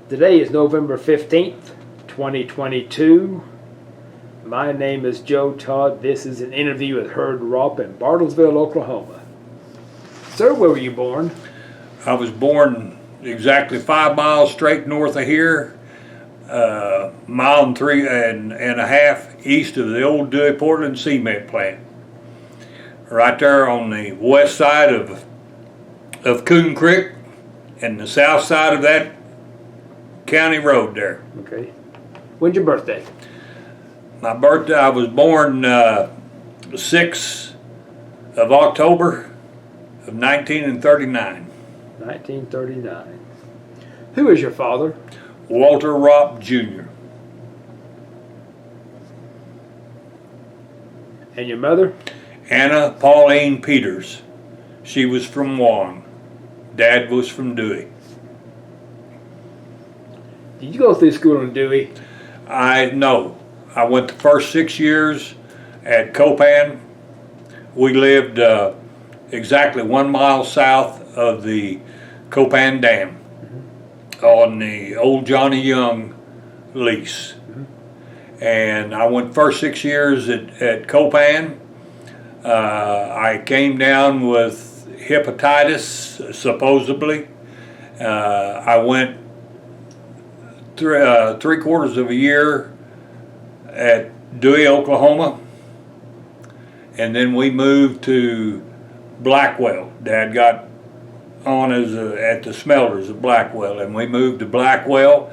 Today is November 15th, 2022. My name is Joe Todd. This is an interview with Herbert Ropp in Bartlesville, Oklahoma. Sir, where were you born? I was born exactly 5 miles straight north of here, mile and a half east of the old Dewey Portland cement plant. Right there on the west side of Coon Creek and the south side of that county road there. Okay. When's your birthday? My birthday, I was born 6th of October of 1939. 1939. Who is your father? Walter Ropp Jr. And your mother? Anna Pauline Peters. She was from Warren. Dad was from Dewey. Did you go through school in Dewey? No. I went the first 6 years at Copan. We lived exactly 1 mile south of the Copan Dam on the old Johnny Young lease. And I went first 6 years at Copan. I came down with hepatitis, supposedly. I went three quarters of a year at Dewey, Oklahoma, and then we moved to Blackwell. Dad got on at the smelters of Blackwell, and we moved to Blackwell,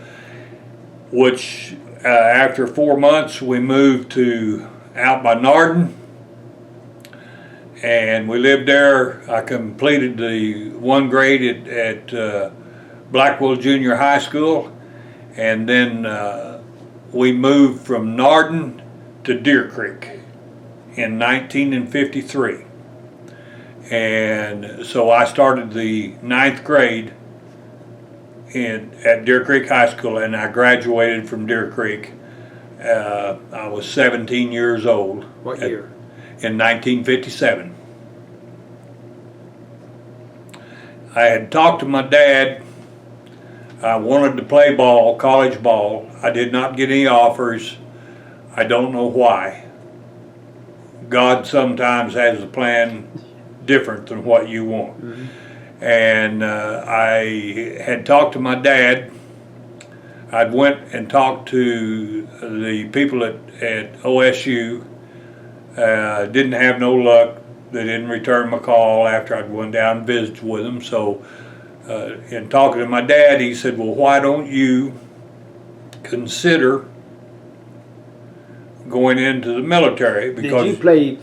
which after 4 months we moved to out by Narden, and we lived there. I completed the 1 grade at Blackwell Junior High School, and then we moved from Narden to Deer Creek in 1953. And so I started the 9th grade at Deer Creek High School, and I graduated from Deer Creek. I was 17 years old. What year? In 1957. I had talked to my dad. I wanted to play ball, college ball. I did not get any offers. I don't know why. God sometimes has a plan different than what you want. And I had talked to my dad. I went and talked to the people at OSU. Didn't have no luck. They didn't return my call after I'd went down and visited with them. So in talking to my dad, he said, well, why don't you consider going into the military? Because did you play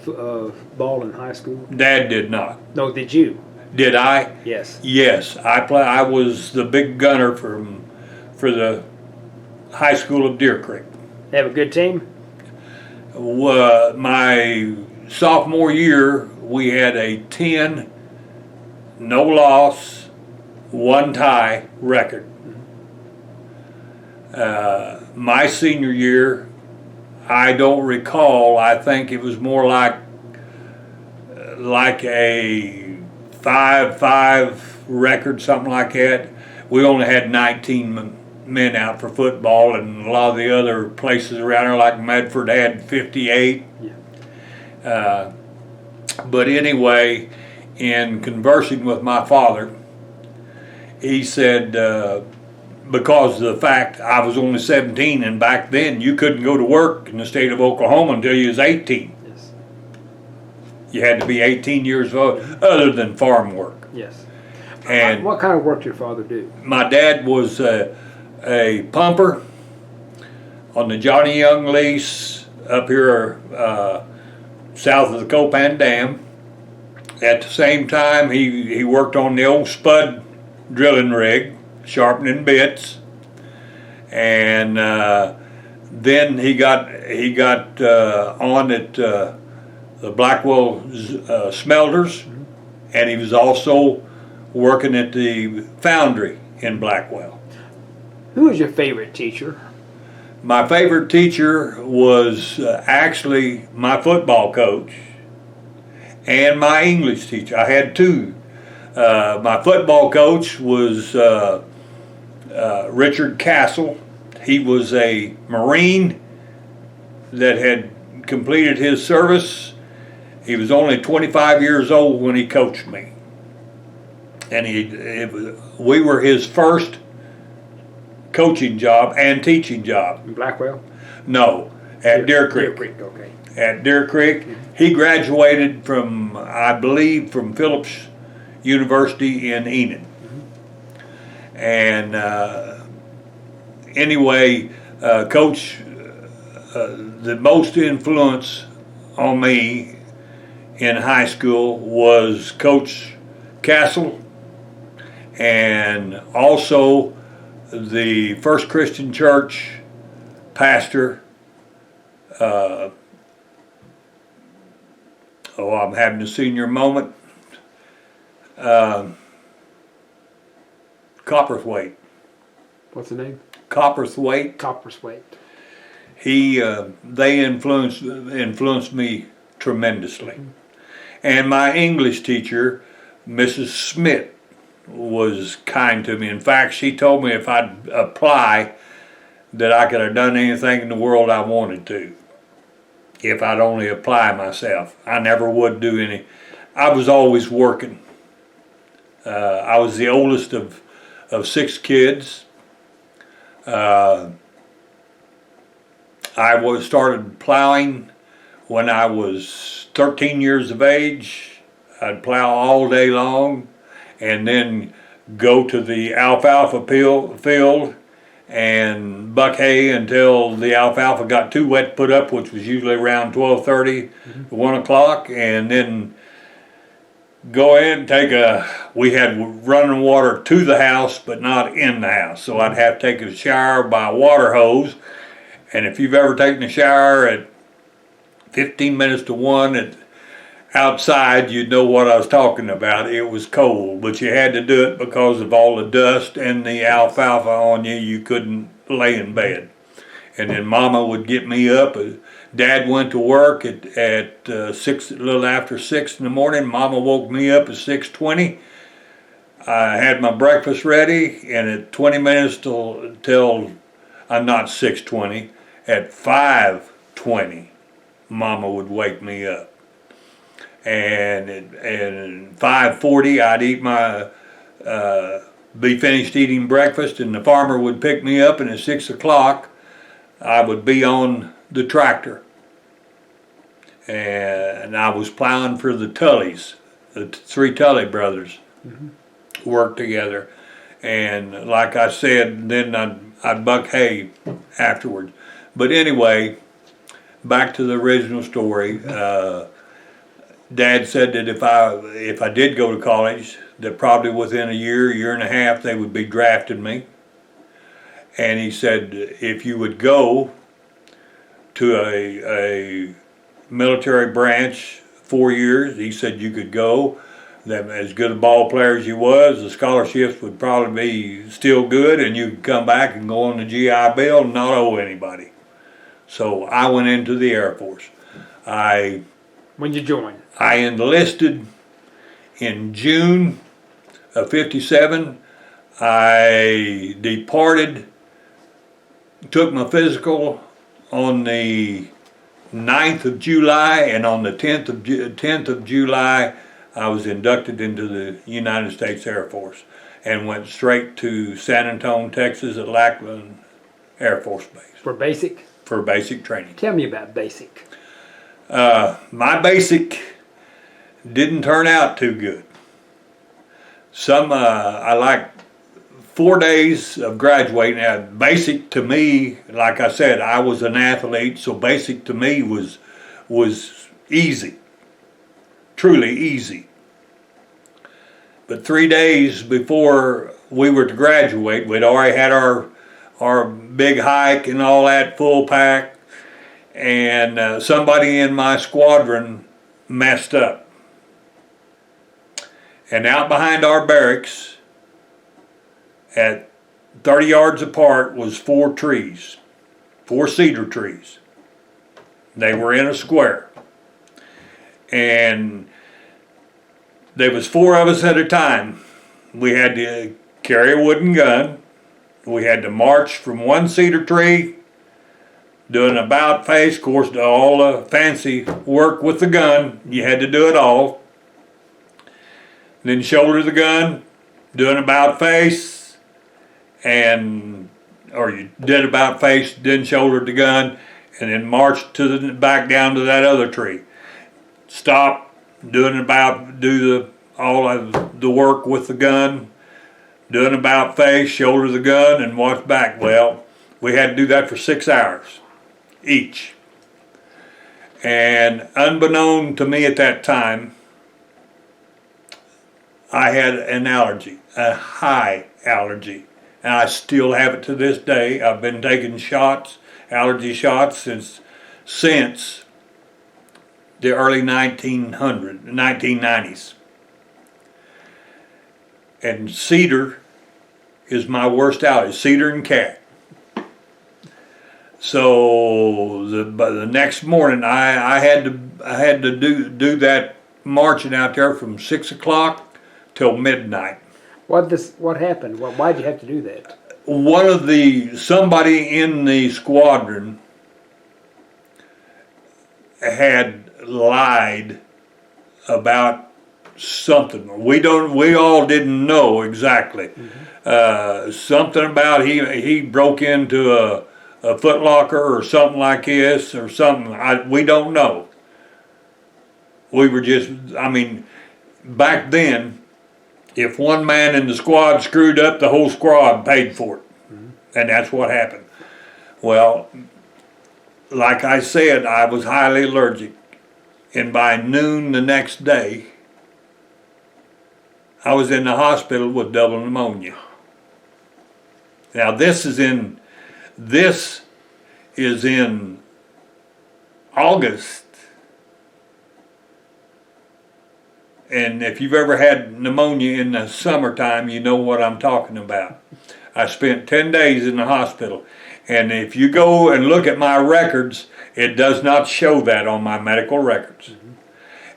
ball in high school? Dad did not. No, did you? Did I? Yes. Yes, I was the big gunner for the high school of Deer Creek. Have a good team? My sophomore year, we had a 10 no loss, 1 tie record. My senior year, I don't recall. I think it was more like a 5-5 record, something like that. We only had 19 men out for football, and a lot of the other places around there, like Medford, had 58. Yeah. But anyway, in conversing with my father, he said, because of the fact I was only 17, and back then you couldn't go to work in the state of Oklahoma until you was 18. Yes. You had to be 18 years old, other than farm work. Yes. And what kind of work did your father do? My dad was a pumper on the Johnny Young lease up here south of the Copan Dam. At the same time, he worked on the old Spud drilling rig, sharpening bits, and then he got on at the Blackwell smelters, and he was also working at the foundry in Blackwell. Who was your favorite teacher? My favorite teacher was actually my football coach and my English teacher. I had two. My football coach was Richard Castle. He was a Marine that had completed his service. He was only 25 years old when he coached me. And we were his first coaching job and teaching job. In Blackwell? No, at Deer Creek. Deer Creek, okay. At Deer Creek. He graduated from, I believe, from Phillips University in Enid. And anyway, Coach, the most influence on me in high school was Coach Castle, and also the First Christian Church pastor. I'm having a senior moment. Copperthwaite. What's the name? Copperthwaite. Copperthwaite. They influenced me tremendously. And my English teacher, Mrs. Smith, was kind to me. In fact, she told me if I'd apply, that I could have done anything in the world I wanted to, if I'd only apply myself. I never would do any. I was always working. I was the oldest of 6 kids. I started plowing when I was 13 years of age. I'd plow all day long and then go to the alfalfa field and buck hay until the alfalfa got too wet to put up, which was usually around 12:30, 1 o'clock, and then go in and we had running water to the house, but not in the house. So I'd have to take a shower by a water hose. And if you've ever taken a shower at 15 minutes to 1 outside, you'd know what I was talking about. It was cold, but you had to do it because of all the dust and the alfalfa on you. You couldn't lay in bed. And then Mama would get me up. Dad went to work at 6, a little after 6 in the morning. Mama woke me up at 6:20. I had my breakfast ready, and at 20 minutes till I'm not 6:20, at 5:20, Mama would wake me up. And at 5:40, I'd be finished eating breakfast, and the farmer would pick me up, and at 6 o'clock, I would be on the tractor. And I was plowing for the Tullys, the 3 Tully brothers worked together. And like I said, then I'd buck hay afterwards. But anyway, back to the original story. Dad said that if I did go to college, that probably within a year and a half, they would be drafting me. And he said if you would go to a military branch 4 years, he said you could go. That as good a ball player as you was, the scholarships would probably be still good, and you could come back and go on the GI Bill and not owe anybody. So I went into the Air Force. When you joined? I enlisted in June of '57. I departed, took my physical on the 9th of July, and on the 10th of July, I was inducted into the United States Air Force and went straight to San Antonio, Texas at Lackland Air Force Base. For basic? For basic training. Tell me about basic. My basic didn't turn out too good. I like 4 days of graduating. Now, basic to me, like I said, I was an athlete, so basic to me was easy, truly easy. But 3 days before we were to graduate, we'd already had our big hike and all that, full pack, and somebody in my squadron messed up. And out behind our barracks, at 30 yards apart, was 4 trees, 4 cedar trees. They were in a square. And there was 4 of us at a time. We had to carry a wooden gun. We had to march from one cedar tree, do an about face, of course, all the fancy work with the gun. You had to do it all. Then shoulder the gun, do an about face, or you did about face, then shouldered the gun, and then marched back down to that other tree. Stop, do all of the work with the gun, do an about face, shoulder the gun, and march back. Well, we had to do that for 6 hours each. And unbeknown to me at that time, I had an allergy, a high allergy, and I still have it to this day. I've been taking allergy shots since the early 1990s. And cedar is my worst allergy, cedar and cat. So the next morning, I had to do that marching out there from 6 o'clock till midnight. What happened? Why'd you have to do that? Somebody in the squadron had lied about something. We all didn't know exactly. Something about he broke into a Foot Locker or something like this or something. We don't know. We were back then, if one man in the squad screwed up, the whole squad paid for it. And that's what happened. Well, like I said, I was highly allergic. And by noon the next day, I was in the hospital with double pneumonia. Now this is in August. And if you've ever had pneumonia in the summertime, you know what I'm talking about. I spent 10 days in the hospital. And if you go and look at my records, it does not show that on my medical records.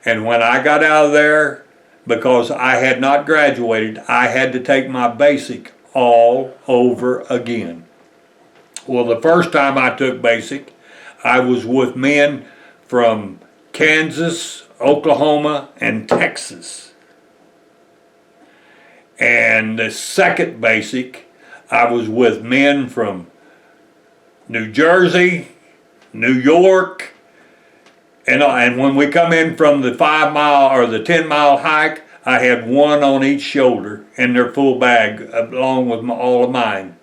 And when I got out of there, because I had not graduated, I had to take my basic all over again. Well, the first time I took basic, I was with men from Kansas, Oklahoma, and Texas. And the second basic, I was with men from New Jersey, New York, and when we come in from the 5 mile or the 10 mile hike, I had one on each shoulder in their full bag along with all of mine,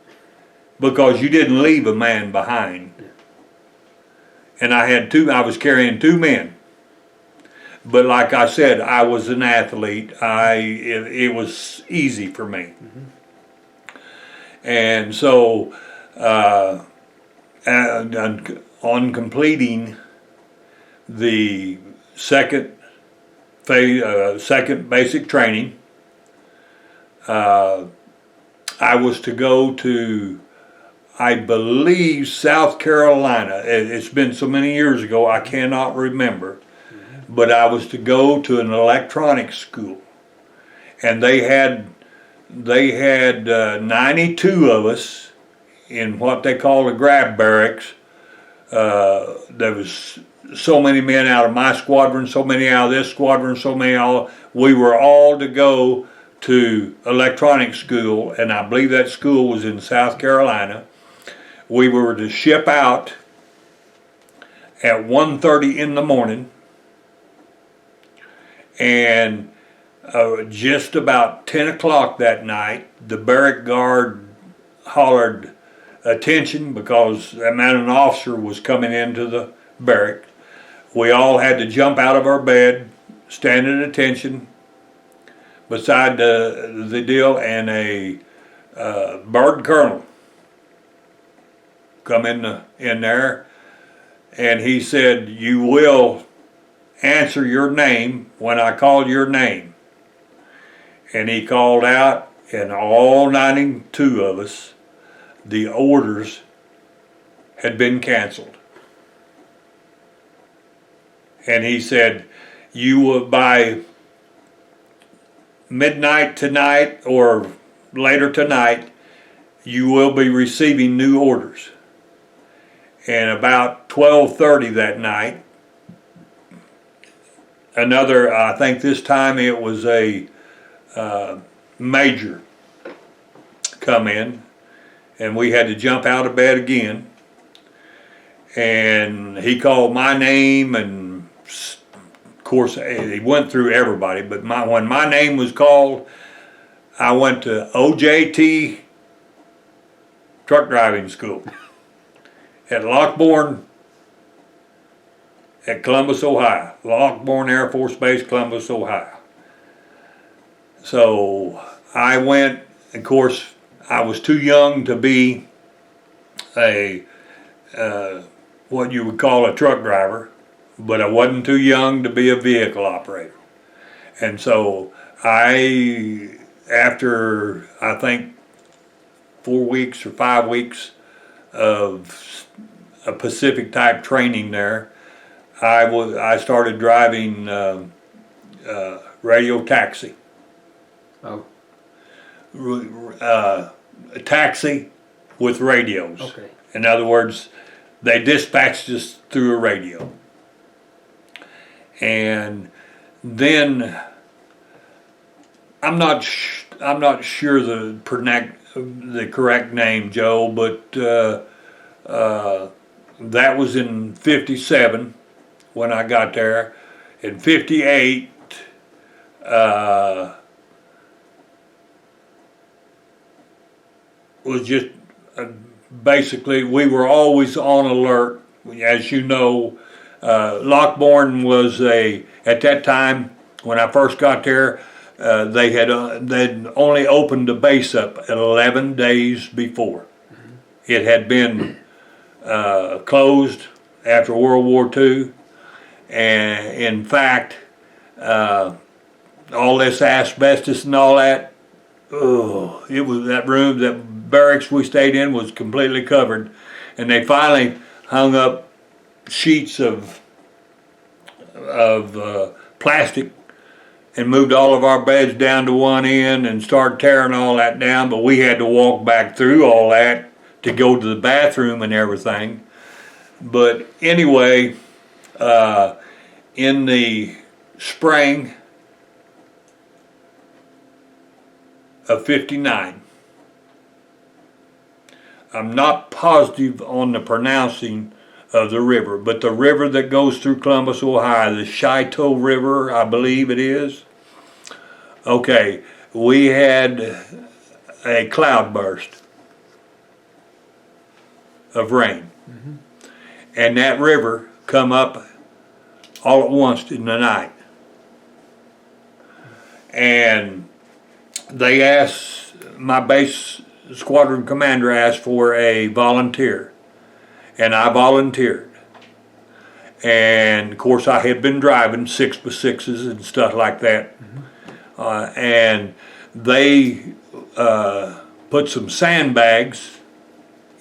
because you didn't leave a man behind. And I was carrying 2 men. But like I said, I was an athlete. It was easy for me. And so on completing the second basic training, I was to go to, I believe, South Carolina. It's been so many years ago, I cannot remember. But I was to go to an electronics school. And they had 92 of us in what they call a grab barracks. There was so many men out of my squadron, so many out of this squadron, we were all to go to electronics school, and I believe that school was in South Carolina. We were to ship out at 1:30 in the morning, and just about 10 o'clock that night, the barrack guard hollered attention, because a man, an officer, was coming into the barrack. We all had to jump out of our bed, stand at attention beside the deal, and a bird colonel come in there, and he said, "You will answer your name when I call your name." And he called out, and all 92 of us, the orders had been canceled. And he said, "You will, by midnight tonight or later tonight, you will be receiving new orders. And about 12:30 that night, another, I think this time it was a major come in, and we had to jump out of bed again. And he called my name, and of course he went through everybody, but when my name was called, I went to OJT truck driving school at Lockbourne at Columbus, Ohio. Lockbourne Air Force Base, Columbus, Ohio. So I went, of course, I was too young to be a what you would call a truck driver, but I wasn't too young to be a vehicle operator. And so after I think 4 weeks or 5 weeks of a Pacific type training there, I started driving radio taxi. Oh. A taxi with radios. Okay. In other words, they dispatched us through a radio. And then I'm not sure the correct name, Joe, but that was in '57 when I got there. In '58, was just basically, we were always on alert. As you know, Lockbourne was at that time when I first got there, they'd only opened the base up 11 days before. Mm-hmm. It had been closed after World War II, and in fact, all this asbestos and all that, it was that barracks we stayed in was completely covered, and they finally hung up sheets of plastic and moved all of our beds down to one end and started tearing all that down, but we had to walk back through all that to go to the bathroom and everything. But anyway, in the spring of '59, I'm not positive on the pronouncing of the river, but the river that goes through Columbus, Ohio, the Chiteau River, I believe it is. Okay, we had a cloudburst of rain. Mm-hmm. And that river come up all at once in the night. And they asked, my base squadron commander asked for a volunteer. And I volunteered. And of course I had been driving 6x6s and stuff like that. Mm-hmm. And they put some sandbags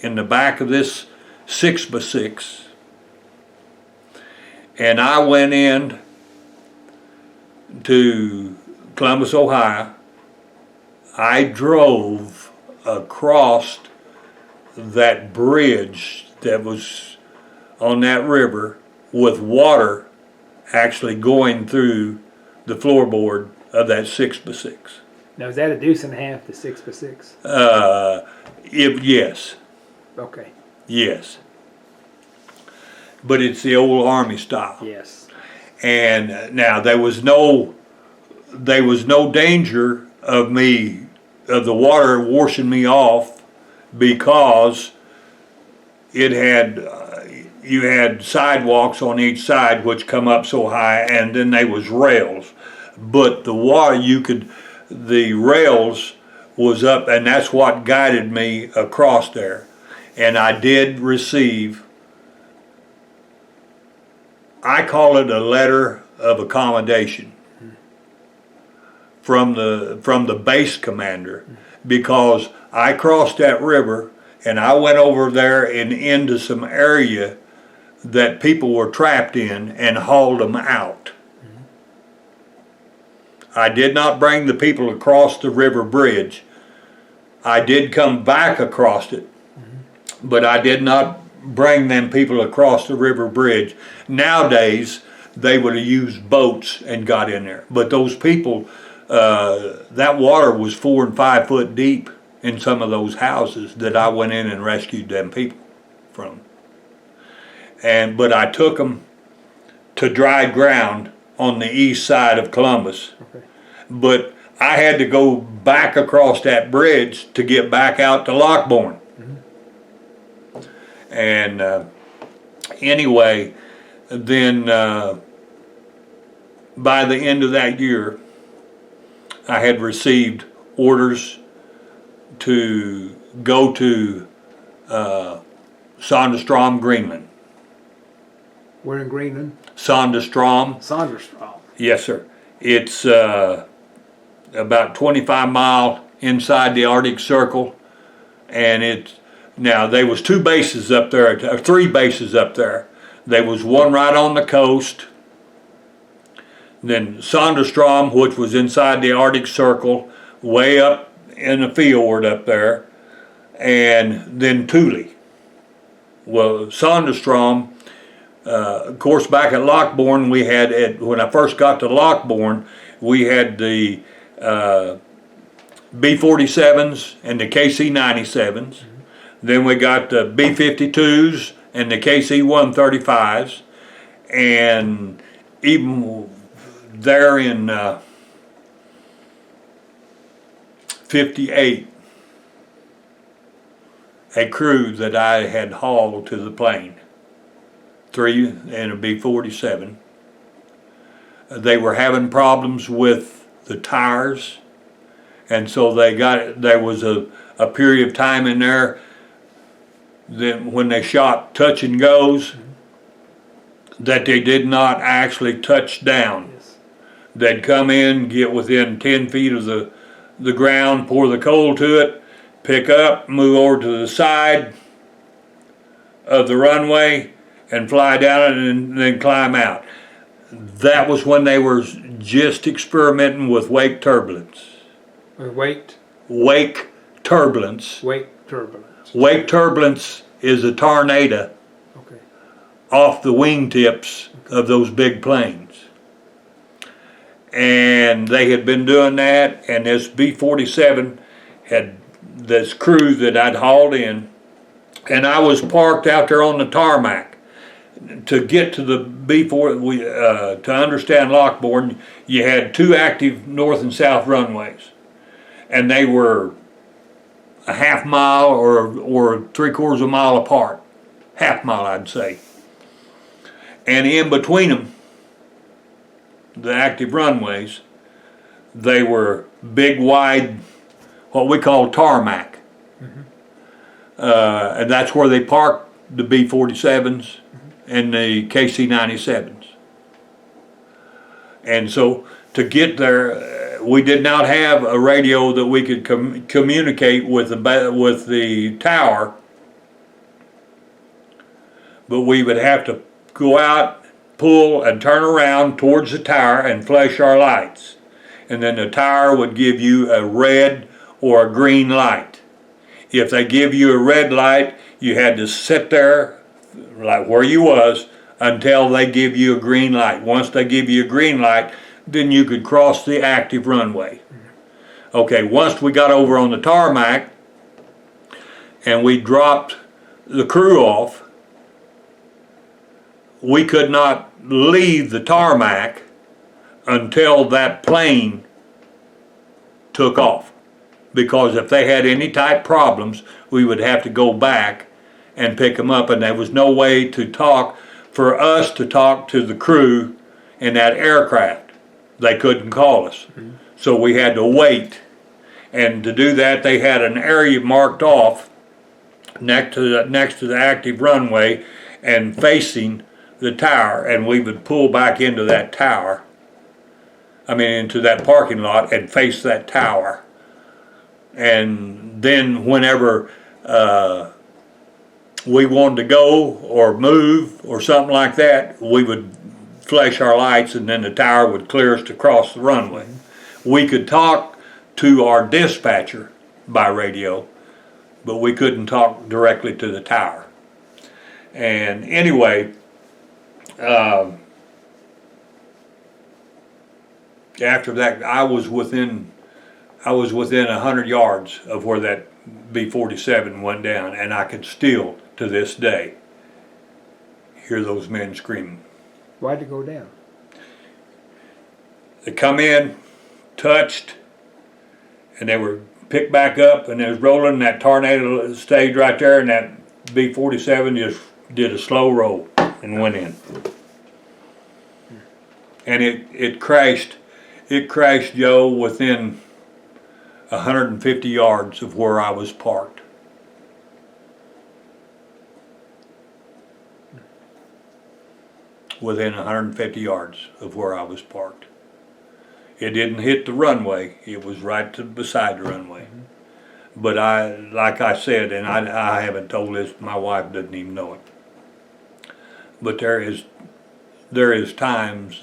in the back of this 6x6. And I went in to Columbus, Ohio. I drove across that bridge that was on that river with water actually going through the floorboard of that 6x6. Now, is that a deuce and a half, the 6x6? Yes. Okay. Yes. But it's the old Army style. Yes. And now there was no danger of the water washing me off, because it had you had sidewalks on each side which come up so high, and then there was rails. But the water, the rails was up, and that's what guided me across there. And I did receive, I call it a letter of accommodation from the base commander, because I crossed that river and I went over there and into some area that people were trapped in and hauled them out. I did not bring the people across the river bridge. I did come back across it, but I did not bring them people across the river bridge. Nowadays, they would have used boats and got in there. But those people, that water was 4 and 5 foot deep in some of those houses that I went in and rescued them people from. But I took them to dry ground on the east side of Columbus. Okay. But I had to go back across that bridge to get back out to Lockbourne. And anyway, then by the end of that year, I had received orders to go to Sonderstrom, Greenland. We're in Greenland? Sonderstrom. Sonderstrom. Yes, sir. It's about 25 miles inside the Arctic Circle, and now there was 2 bases up there, or 3 bases up there. There was one right on the coast, then Sonderstrom, which was inside the Arctic Circle, way up in the fjord up there, and then Thule. Well, Sonderstrom, of course, back at Lockbourne, we had, when I first got to Lockbourne, we had the B-47s and the KC-97s. Then we got the B-52s and the KC-135s. And even there in 58, a crew that I had hauled to the plane, 3 and a B-47. They were having problems with the tires, and so there was a period of time in there that when they shot touch and goes, that they did not actually touch down. Yes. They'd come in, get within 10 feet of the ground, pour the coal to it, pick up, move over to the side of the runway, and fly down it and then climb out. That was when they were just experimenting with wake turbulence. Wake turbulence. Wake turbulence. Wake turbulence is a tornado Okay. off the wingtips of those big planes. And they had been doing that, and this B-47 had this crew that I'd hauled in, and I was parked out there on the tarmac. To get to the B-4, to understand Lockbourne, you had 2 active north and south runways, and they were a half mile or 3/4 of a mile apart, half mile I'd say. And in between them, the active runways, they were big, wide, what we call tarmac. And that's where they parked the B-47s and the KC-97s. And so to get there, we did not have a radio that we could communicate with the tower, but we would have to go out, pull, and turn around towards the tower and flash our lights. And then the tower would give you a red or a green light. If they give you a red light, you had to sit there like where you was until they give you a green light. Once they give you a green light, then you could cross the active runway. Okay, once we got over on the tarmac and we dropped the crew off, we could not leave the tarmac until that plane took off. Because if they had any type problems, we would have to go back and pick them up, and there was no way for us to talk to the crew in that aircraft. They couldn't call us. So we had to wait. And to do that, they had an area marked off next to the active runway and facing the tower, and we would pull back into that tower, into that parking lot and face that tower. And then whenever we wanted to go or move or something like that, we would flash our lights, and then the tower would clear us to cross the runway. We could talk to our dispatcher by radio, but we couldn't talk directly to the tower. And anyway, after that, I was within 100 yards of where that B-47 went down, and I could still, to this day, hear those men screaming. Why'd it go down? They come in, touched, and they were picked back up, and it was rolling. That tornado stayed right there, and that B-47 just did a slow roll and went in. And it crashed. It crashed, Joe, within 150 yards of where I was parked. Within 150 yards of where I was parked. It didn't hit the runway. It was right beside the runway. But like I said, and I haven't told this, my wife doesn't even know it. But there is times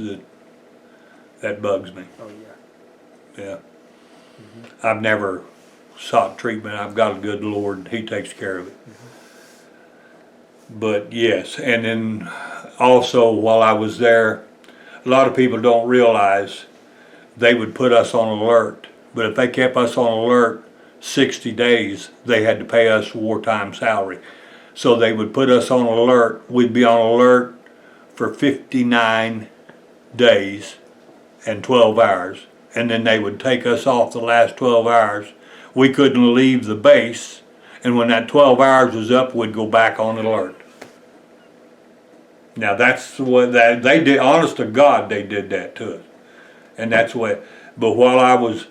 that bugs me. Oh yeah. Yeah. I've never sought treatment. I've got a good Lord. He takes care of it. But yes, and then also while I was there, a lot of people don't realize they would put us on alert. But if they kept us on alert 60 days, they had to pay us wartime salary. So they would put us on alert. We'd be on alert for 59 days and 12 hours. And then they would take us off the last 12 hours. We couldn't leave the base. And when that 12 hours was up, we'd go back on alert. Now that's what they did. Honest to God, they did that to us. And that's what, but while I was,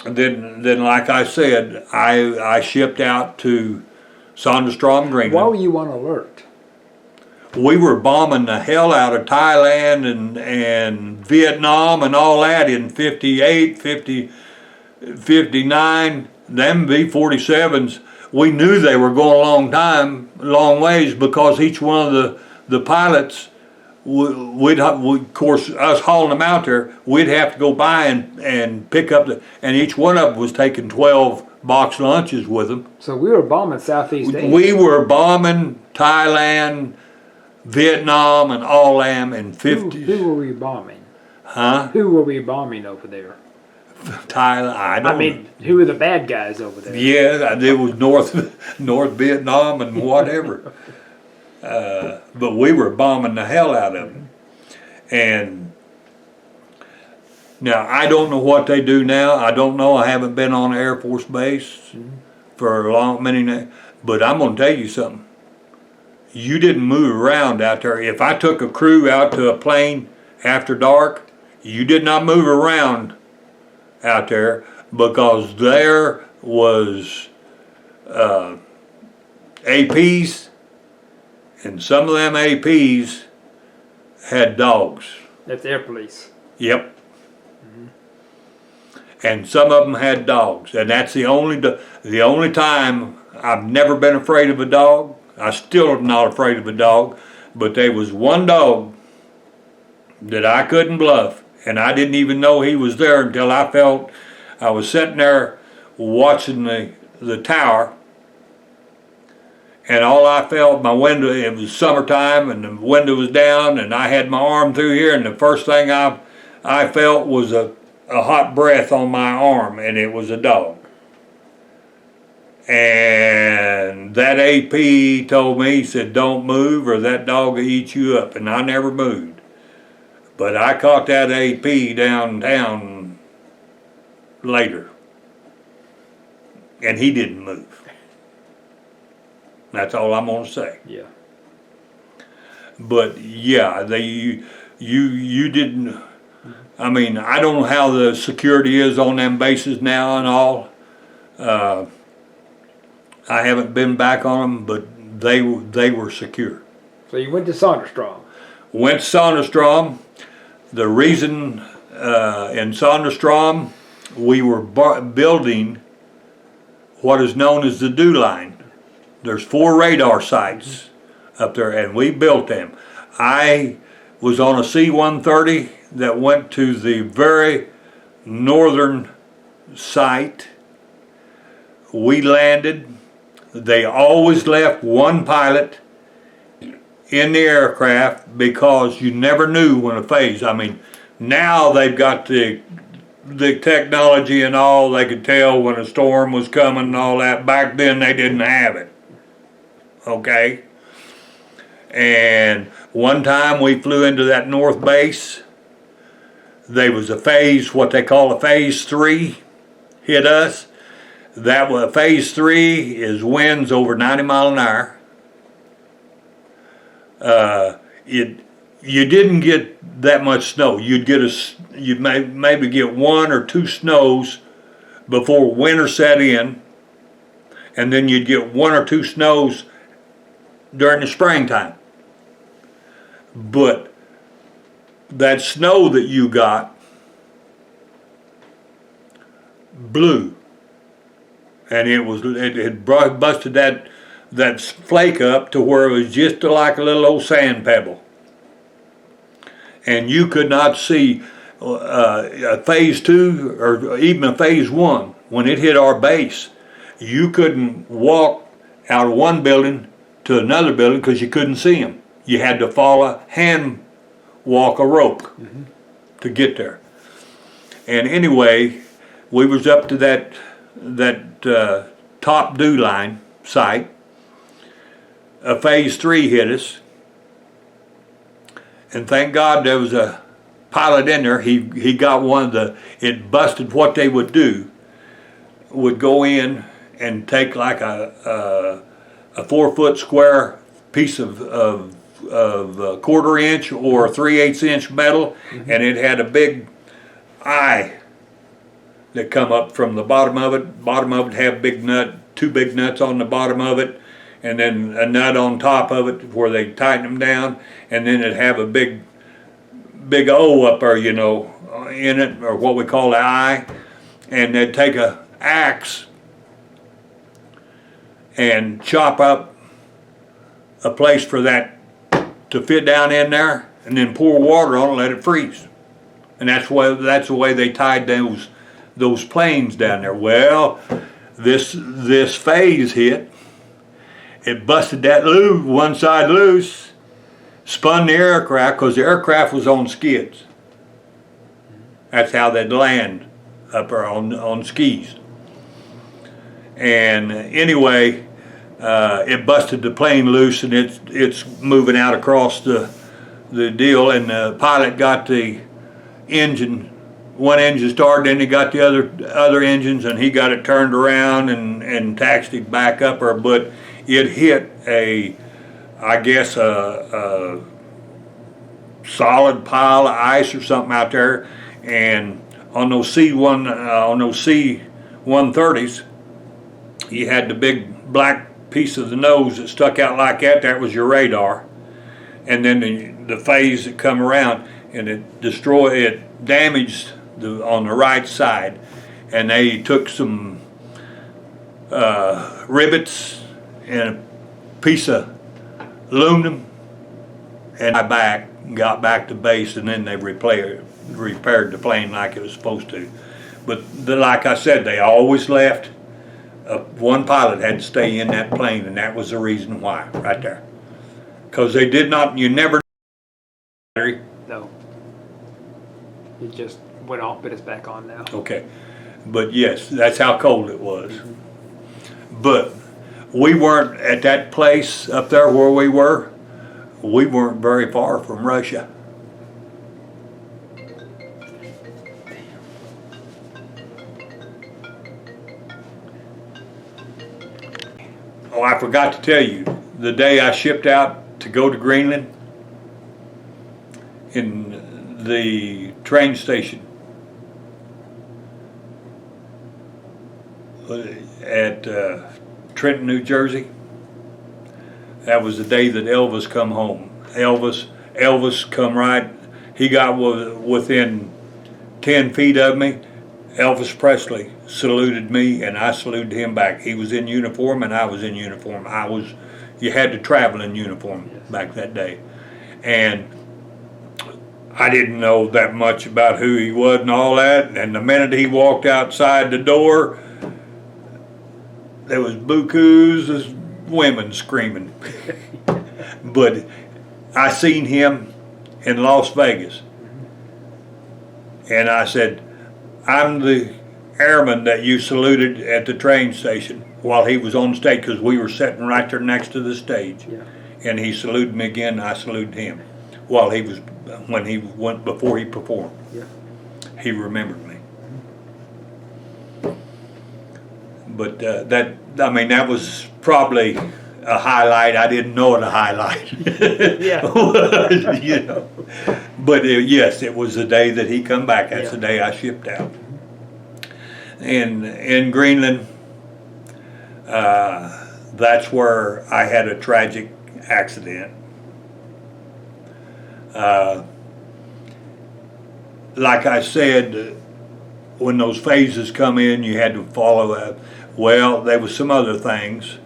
then like I said, I shipped out to Sonderstrom, Greenland. Why were you on alert? We were bombing the hell out of Thailand and Vietnam and all that in 58, 50, 59. Them B-47s, we knew they were going a long ways, because each one of the pilots, of course, us hauling them out there, we'd have to go by and pick up and each one of them was taking 12 box lunches with them. So we were bombing Southeast Asia. We were bombing Thailand, Vietnam, and all them in 50s. Who were we bombing? Huh? Who were we bombing over there? Thailand. I mean, who were the bad guys over there? Yeah, it was North Vietnam and whatever. But we were bombing the hell out of them. And now I don't know what they do now. I don't know. I haven't been on an Air Force base for many. But I'm going to tell you something. You didn't move around out there. If I took a crew out to a plane after dark, you did not move around out there, because there was APs, and some of them APs had dogs. That's air police. Yep. And some of them had dogs, and that's the only time. I've never been afraid of a dog. I still am not afraid of a dog, but there was one dog that I couldn't bluff, and I didn't even know he was there until I was sitting there watching the tower, and all I felt, my window, it was summertime and the window was down, and I had my arm through here, and the first thing I felt was a hot breath on my arm, and it was a dog. And that AP told me, he said, don't move or that dog will eat you up, and I never moved. But I caught that AP downtown later, and he didn't move. That's all I'm going to say. Yeah. But yeah, you didn't. I mean, I don't know how the security is on them bases now and all. I haven't been back on them, but they were secure. So you went to Sonderstrom. Went to Sonderstrom. The reason in Sonderstrom, we were building what is known as the dew line. There's 4 radar sites up there, and we built them. I was on a C-130 that went to the very northern site. We landed. They always left one pilot in the aircraft because you never knew when a phase. I mean, now they've got the technology and all. They could tell when a storm was coming and all that. Back then they didn't have it. Okay? And one time we flew into that north base. There was a phase, what they call a phase 3, hit us. That was phase 3 is winds over 90 miles an hour. You didn't get that much snow. You'd maybe get 1 or 2 snows before winter set in, and then you'd get 1 or 2 snows during the springtime. But that snow that you got blew, and it had busted that flake up to where it was just like a little old sand pebble, and you could not see a phase 2 or even a phase 1 when it hit our base. You couldn't walk out of one building to another building because you couldn't see them. You had to follow walk a rope to get there. And anyway, we was up to that top dew line site. A phase 3 hit us, and thank God there was a pilot in there. He got it busted. What they would do would go in and take like a 4-foot square piece of 1/4 inch or 3/8 inch metal, and it had a big eye that come up from the bottom of it. Bottom of it had two big nuts on the bottom of it, and then a nut on top of it where they tighten them down, and then it'd have a big O up there, in it, or what we call the eye, and they'd take a axe and chop up a place for that to fit down in there, and then pour water on it and let it freeze. And that's the way they tied those planes down there. Well, this phase hit. It busted that one side loose, spun the aircraft, because the aircraft was on skids. That's how they'd land up there on skis. And anyway, it busted the plane loose, and it's moving out across the deal, and the pilot got the one engine started, then he got the other engines, and he got it turned around and taxied back up there. But it hit a solid pile of ice or something out there, and on those C-130s, you had the big black piece of the nose that stuck out like that. That was your radar, and then the phase that come around, and it damaged on the right side, and they took some rivets and a piece of aluminum, and I got back to base, and then they repaired the plane like it was supposed to. But like I said, they always left. One pilot had to stay in that plane, and that was the reason why, right there. Because they did not, you never. No. It just went off, but it's back on now. Okay. But yes, that's how cold it was. But we weren't at that place up there where we weren't very far from Russia. Oh, I forgot to tell you, the day I shipped out to go to Greenland, in the train station at Trenton, New Jersey, that was the day that Elvis come home. Elvis come right, he got within 10 feet of me. Elvis Presley saluted me, and I saluted him back. He was in uniform, and I was in uniform. You had to travel in uniform back that day. And I didn't know that much about who he was and all that. And the minute he walked outside the door, there was bukus of women screaming. But I seen him in Las Vegas. And I said, I'm the airman that you saluted at the train station while he was on stage, because we were sitting right there next to the stage. Yeah. And he saluted me again, and I saluted him before he performed. Yeah. He remembered me. But that was probably a highlight. I didn't know it a highlight. Yeah. You know. But yes, it was the day that he come back. That's Yeah. the day I shipped out. And in Greenland, that's where I had a tragic accident. Like I said, when those phases come in, you had to follow that. Well, there was some other things.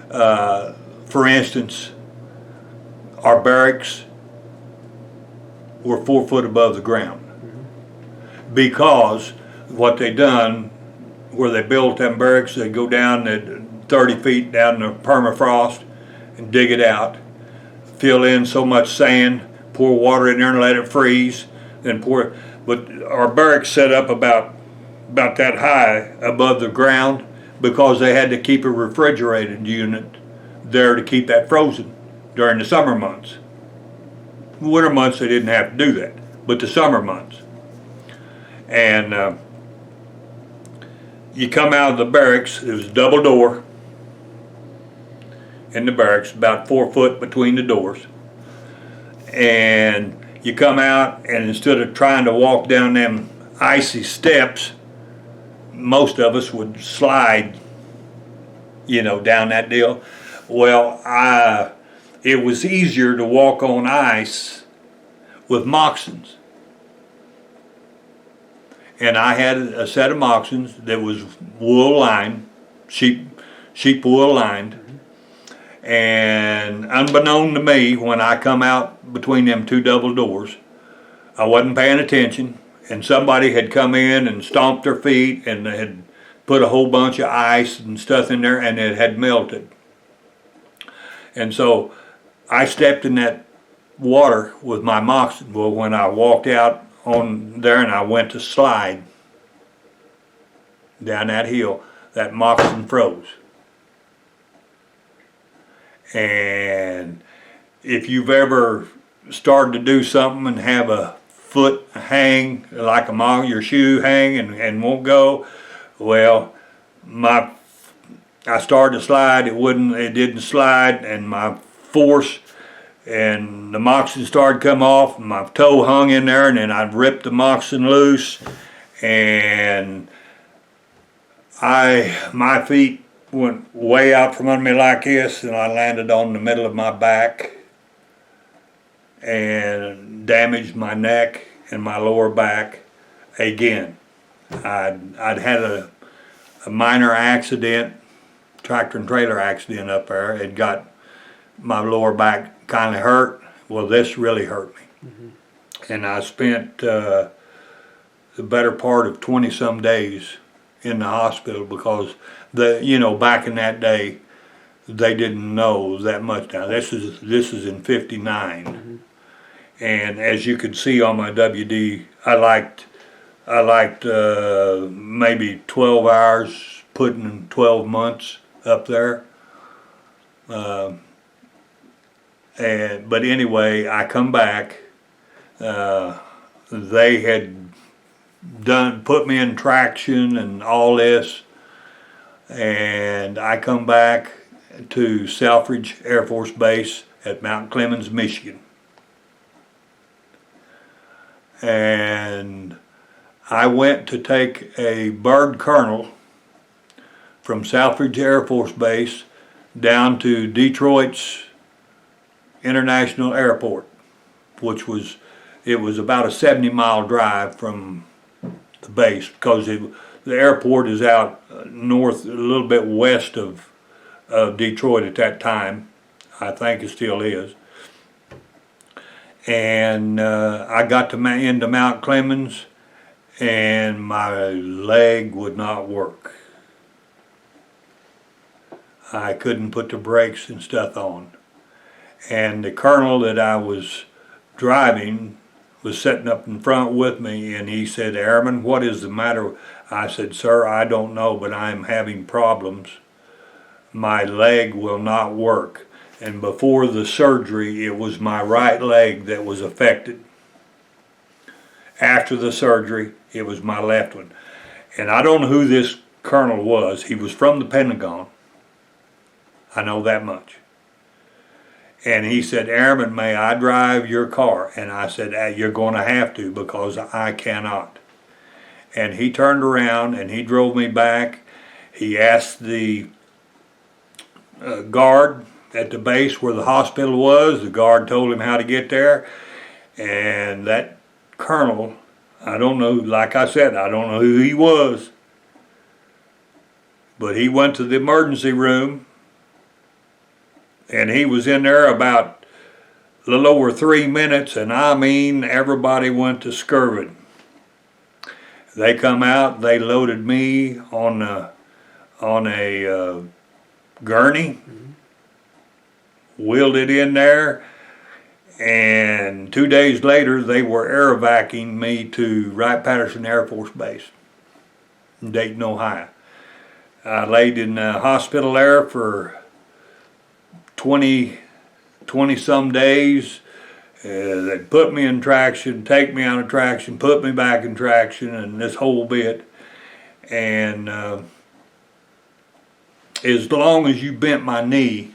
For instance, our barracks were 4 foot above the ground, because what they done, where they built them barracks, they go down at 30 feet down the permafrost and dig it out, fill in so much sand, pour water in there and let it freeze, then pour it. But our barracks set up about that high above the ground, because they had to keep a refrigerated unit there to keep that frozen during the summer months. Winter months they didn't have to do that, but the summer months. And you come out of the barracks, there was a double door in the barracks, about 4 foot between the doors. And you come out, and instead of trying to walk down them icy steps, most of us would slide, down that deal. Well, it was easier to walk on ice with moccasins. And I had a set of moccasins that was wool lined, sheep wool lined. And unbeknown to me, when I come out between them two double doors, I wasn't paying attention, and somebody had come in and stomped their feet, and they had put a whole bunch of ice and stuff in there, and it had melted. And so I stepped in that water with my moccasin. Well, when I walked out on there and I went to slide down that hill, that moccasin froze. And if you've ever started to do something and have a foot hang, like your shoe hang and won't go, well, I started to slide, it didn't slide, and my force and the moccasin started to come off, and my toe hung in there, and then I ripped the moccasin loose, and my feet went way out from under me like this, and I landed on the middle of my back and damaged my neck and my lower back again. I'd had a minor accident, tractor and trailer accident up there. It got my lower back kind of hurt. Well, this really hurt me. Mm-hmm. And I spent the better part of 20 some days in the hospital, because back in that day, they didn't know that much. Now this is in '59, mm-hmm. And as you can see on my WD, I liked maybe 12 hours putting 12 months up there. But anyway, I come back. They had put me in traction and all this, and I come back to Selfridge Air Force Base at Mount Clemens, Michigan. And I went to take a bird colonel from Selfridge Air Force Base down to Detroit's International Airport, which was about a 70-mile drive from the base, because the airport is out north, a little bit west of Detroit at that time. I think it still is. And I got to into Mount Clemens, and my leg would not work. I couldn't put the brakes and stuff on. And the colonel that I was driving was sitting up in front with me, and he said, "Airman, what is the matter?" I said, "Sir, I don't know, but I'm having problems. My leg will not work." And before the surgery, it was my right leg that was affected. After the surgery, it was my left one. And I don't know who this colonel was. He was from the Pentagon. I know that much. And he said, "Airman, may I drive your car?" And I said, "You're going to have to, because I cannot." And he turned around and he drove me back. He asked the guard at the base where the hospital was. The guard told him how to get there. And that colonel, I don't know, like I said, I don't know who he was, but he went to the emergency room, and he was in there about a little over 3 minutes, and I mean, everybody went to skirving. They come out, they loaded me on a gurney, wheeled it in there, and 2 days later they were air vacuuming me to Wright-Patterson Air Force Base in Dayton, Ohio. I laid in the hospital there for 20 some days. They'd put me in traction, take me out of traction, put me back in traction, and this whole bit. And as long as you bent my knee,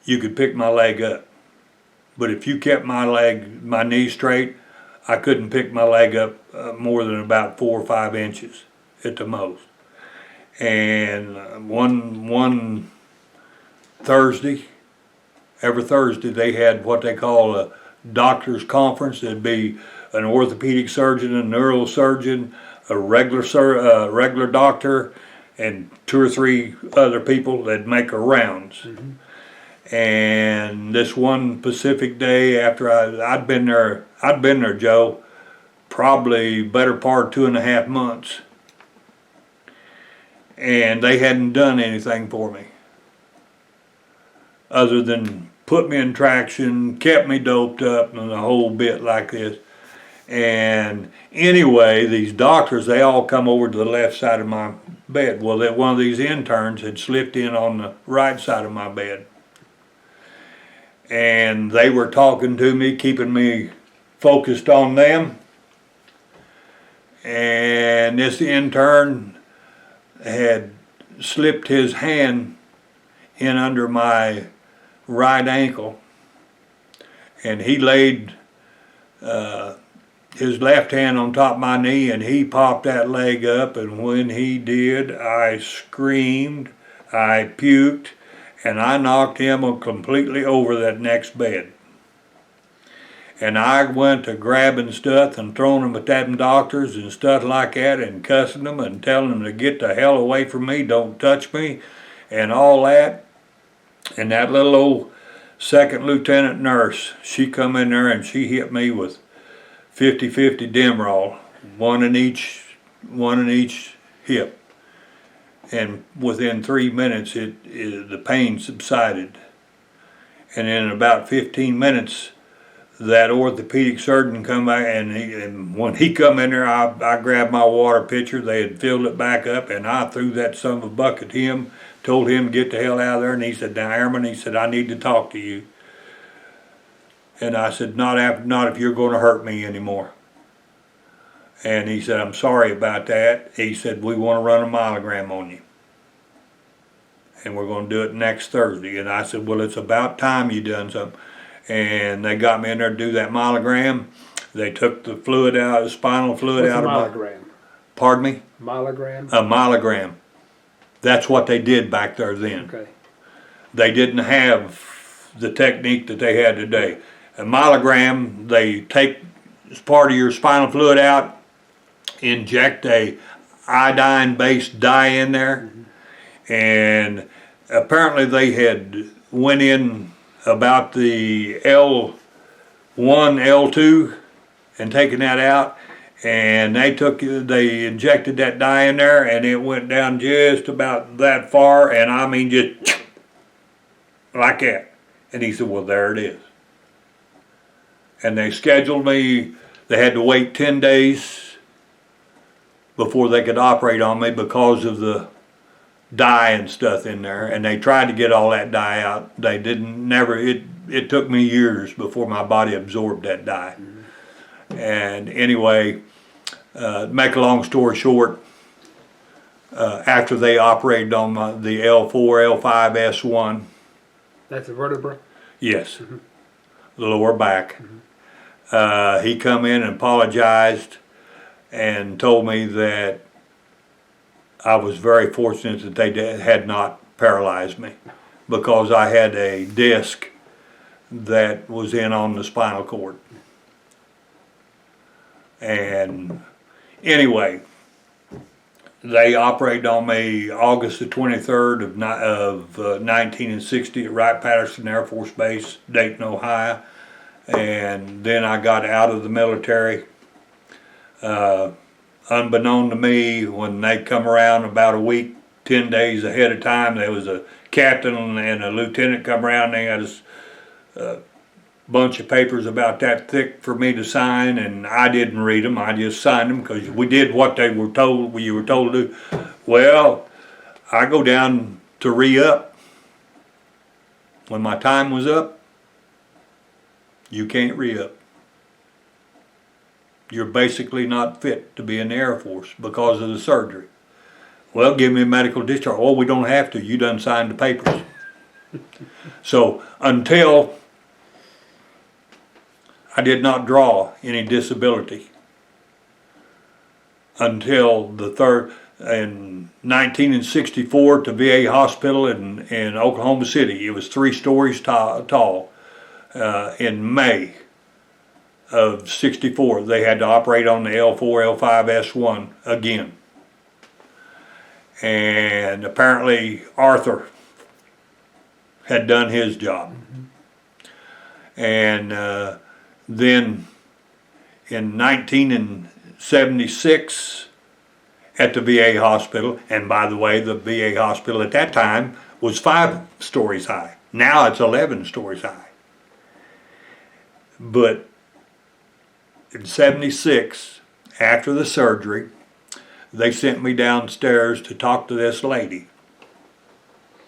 you could pick my leg up. But if you kept my knee straight, I couldn't pick my leg up more than about 4 or 5 inches at the most. And one Thursday, every Thursday, they had what they call a doctor's conference. It'd be an orthopedic surgeon, a neurosurgeon, a regular doctor, and 2 or 3 other people that make a rounds. Mm-hmm. And this one Pacific day, after I'd been there, Joe, probably better part of 2.5 months, and they hadn't done anything for me other than put me in traction, kept me doped up, and a whole bit like this. And anyway, these doctors, they all come over to the left side of my bed. Well, that one of these interns had slipped in on the right side of my bed. And they were talking to me, keeping me focused on them. And this intern had slipped his hand in under my right ankle, and he laid his left hand on top of my knee, and he popped that leg up, and when he did, I screamed, I puked, and I knocked him completely over that next bed. And I went to grabbing stuff and throwing them at them doctors and stuff like that, and cussing them and telling them to get the hell away from me, don't touch me, and all that. And that little old second lieutenant nurse, she come in there and she hit me with 50-50 Demerol, one in each hip. And within 3 minutes, the pain subsided. And in about 15 minutes, that orthopedic surgeon come back, and when he come in there, I grabbed my water pitcher. They had filled it back up, and I threw that son of a bucket at him, told him to get the hell out of there, and he said, "Now, Airman," he said, "I need to talk to you." And I said, not if you're going to hurt me anymore. And he said, "I'm sorry about that." He said, "We want to run a myelogram on you, and we're going to do it next Thursday." And I said, "Well, it's about time you done something." And they got me in there to do that myelogram. They took the fluid out, the spinal fluid out of my... What's a myelogram? Pardon me? Myelogram? A myelogram. That's what they did back there then. Okay. They didn't have the technique that they had today. A myelogram, they take part of your spinal fluid out, inject a iodine-based dye in there, and apparently they had went in about the L1, L2 and taking that out. And they injected that dye in there, and it went down just about that far, and I mean just like that. And he said, well, there it is. And they scheduled me. They had to wait 10 days before they could operate on me because of the dye and stuff in there. And they tried to get all that dye out. They didn't, never, it took me years before my body absorbed that dye. And anyway, make a long story short, after they operated on the L4, L5, S1. That's a vertebra? Yes, the lower back. He come in and apologized and told me that I was very fortunate that they had not paralyzed me, because I had a disc that was in on the spinal cord. And anyway, they operated on me August the 23rd of 1960 at Wright-Patterson Air Force Base, Dayton, Ohio. And then I got out of the military. Unbeknown to me, when they come around about a week, 10 days ahead of time, there was a captain and a lieutenant come around. They had a bunch of papers about that thick for me to sign, and I didn't read them. I just signed them because we did what they were told. You were told to do. Well, I go down to re-up. When my time was up, you can't re-up. You're basically not fit to be in the Air Force because of the surgery. Well, give me a medical discharge. Oh, we don't have to. You done signed the papers. So until I did not draw any disability until the third, in 1964 to VA hospital in Oklahoma City. It was 3 stories tall. In May of 64, they had to operate on the L4, L5, S1 again. And apparently Arthur had done his job. And then in 1976 at the VA hospital, and by the way, the VA hospital at that time was 5 stories high. Now it's 11 stories high. But in 76, after the surgery, they sent me downstairs to talk to this lady.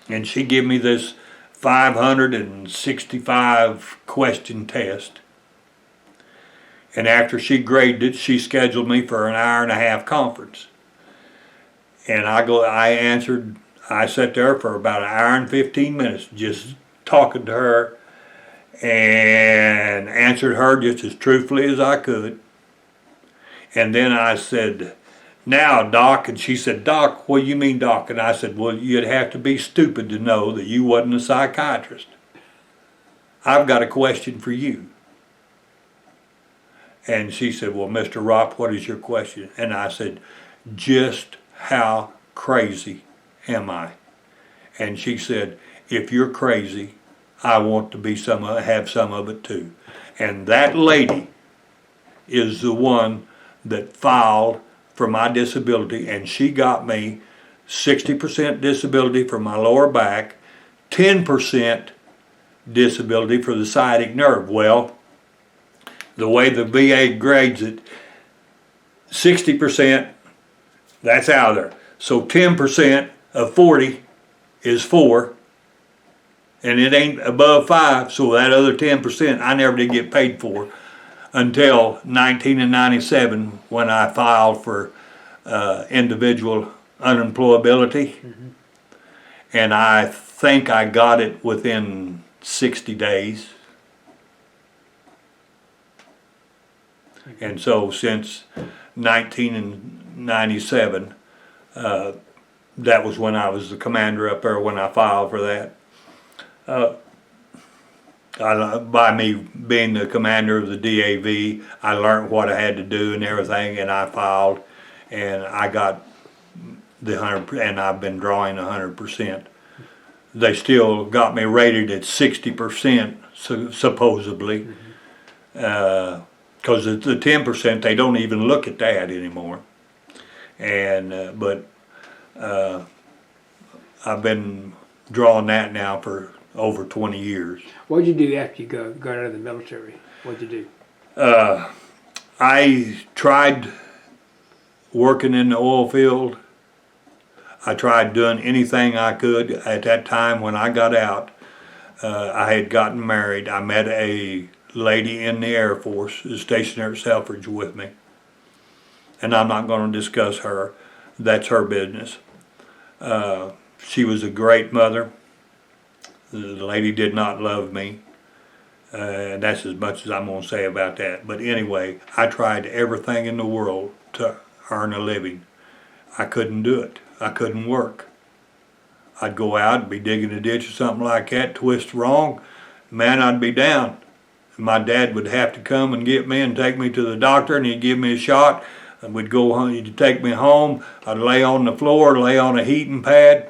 And she gave me this 565 question test. And after she graded it, she scheduled me for an hour-and-a-half conference. And I sat there for about an hour and 15 minutes just talking to her and answered her just as truthfully as I could. And then I said, now, Doc, and she said, Doc, what do you mean, Doc? And I said, well, you'd have to be stupid to know that you wasn't a psychiatrist. I've got a question for you. And she said, well, Mr. Ropp, what is your question? And I said, just how crazy am I? And she said, if you're crazy, I want to be have some of it too. And that lady is the one that filed for my disability, and she got me 60% disability for my lower back, 10% disability for the sciatic nerve. Well, the way the VA grades it, 60%, that's out of there. So 10% of 40 is 4, and it ain't above 5, so that other 10% I never did get paid for until 1997 when I filed for individual unemployability. Mm-hmm. And I think I got it within 60 days. And so since 1997, that was when I was the commander up there when I filed for that. By me being the commander of the DAV, I learned what I had to do and everything, and I filed, and I got the 100%, and I've been drawing 100% they still got me rated at 60%, supposedly. Because the 10%, they don't even look at that anymore. And but I've been drawing that now for over 20 years. What did you do after you got out of the military? What did you do? I tried working in the oil field. I tried doing anything I could. At that time when I got out, I had gotten married. I met a lady in the Air Force, stationed there at Selfridge with me. And I'm not going to discuss her. That's her business. She was a great mother. The lady did not love me. And that's as much as I'm going to say about that. But anyway, I tried everything in the world to earn a living. I couldn't do it. I couldn't work. I'd go out and be digging a ditch or something like that, twist wrong, man, I'd be down. My dad would have to come and get me and take me to the doctor, and he'd give me a shot, and we'd go home. He'd take me home. I'd lay on the floor, lay on a heating pad,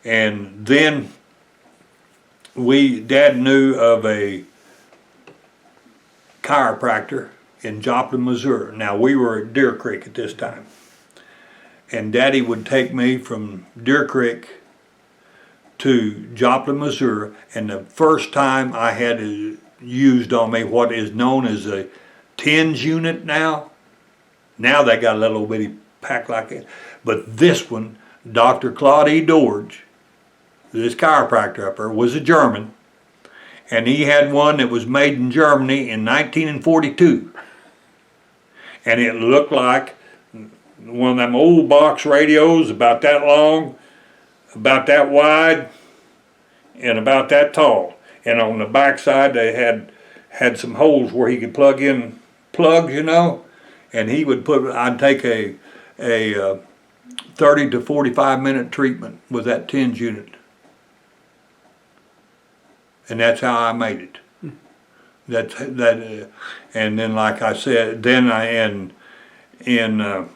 and then Dad knew of a chiropractor in Joplin, Missouri. Now we were at Deer Creek at this time, and Daddy would take me from Deer Creek to Joplin, Missouri, and the first time I had used on me what is known as a TENS unit now. Now they got a little bitty pack like it. But this one, Dr. Claude E. Dorge, this chiropractor up there, was a German. And he had one that was made in Germany in 1942. And it looked like one of them old box radios, about that long, about that wide, and about that tall. And on the back side they had some holes where he could plug in plugs, you know. And he would I'd take a 30 to 45 minute treatment with that TENS unit. And that's how I made it. And then, like I said, then in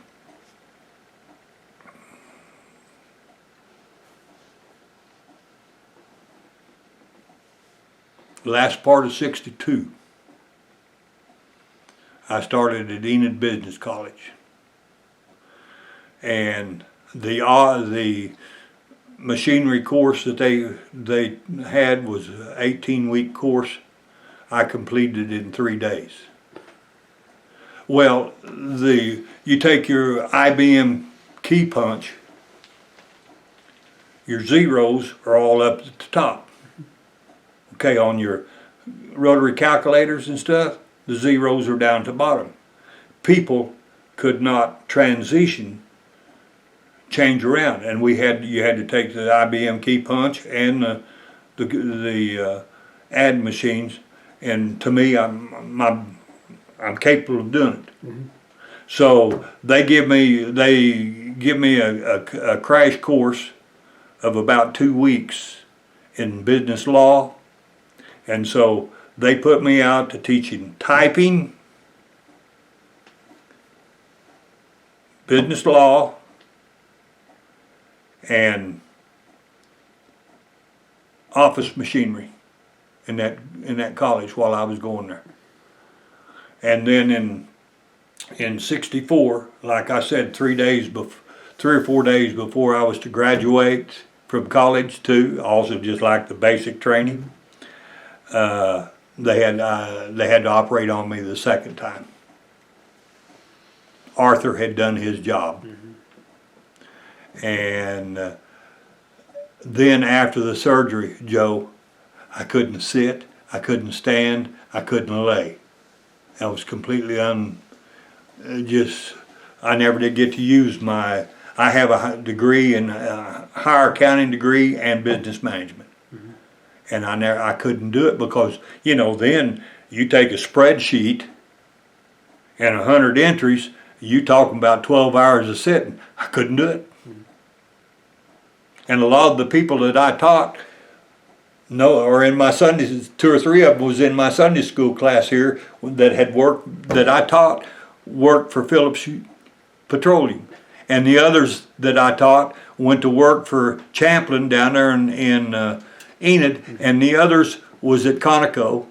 last part of '62, I started at Enid Business College, and the machinery course that they had was an 18-week course. I completed it in 3 days. Well, you take your IBM key punch, your zeros are all up at the top. Okay, on your rotary calculators and stuff, the zeros are down to the bottom. People could not change around, and you had to take the IBM key punch and the add machines. And to me, I'm capable of doing it. Mm-hmm. So they give me a crash course of about 2 weeks in business law. And so they put me out to teaching typing, business law, and office machinery in that college while I was going there. And then in '64, like I said, 3 or 4 days before I was to graduate from college too, also just like the basic training, they had to operate on me the second time. Arthur had done his job. Mm-hmm. And then after the surgery, Joe, I couldn't sit, I couldn't stand, I couldn't lay. I was completely I never did get to use I have a degree in higher accounting degree and business management. Mm-hmm. And I couldn't do it because, then you take a spreadsheet and 100 entries, you talking about 12 hours of sitting. I couldn't do it. Mm-hmm. And a lot of the people that I taught, or in my Sundays, 2 or 3 of them was in my Sunday school class here that I taught, worked for Phillips Petroleum. And the others that I taught went to work for Champlin down there in Enid, and the others was at Conoco.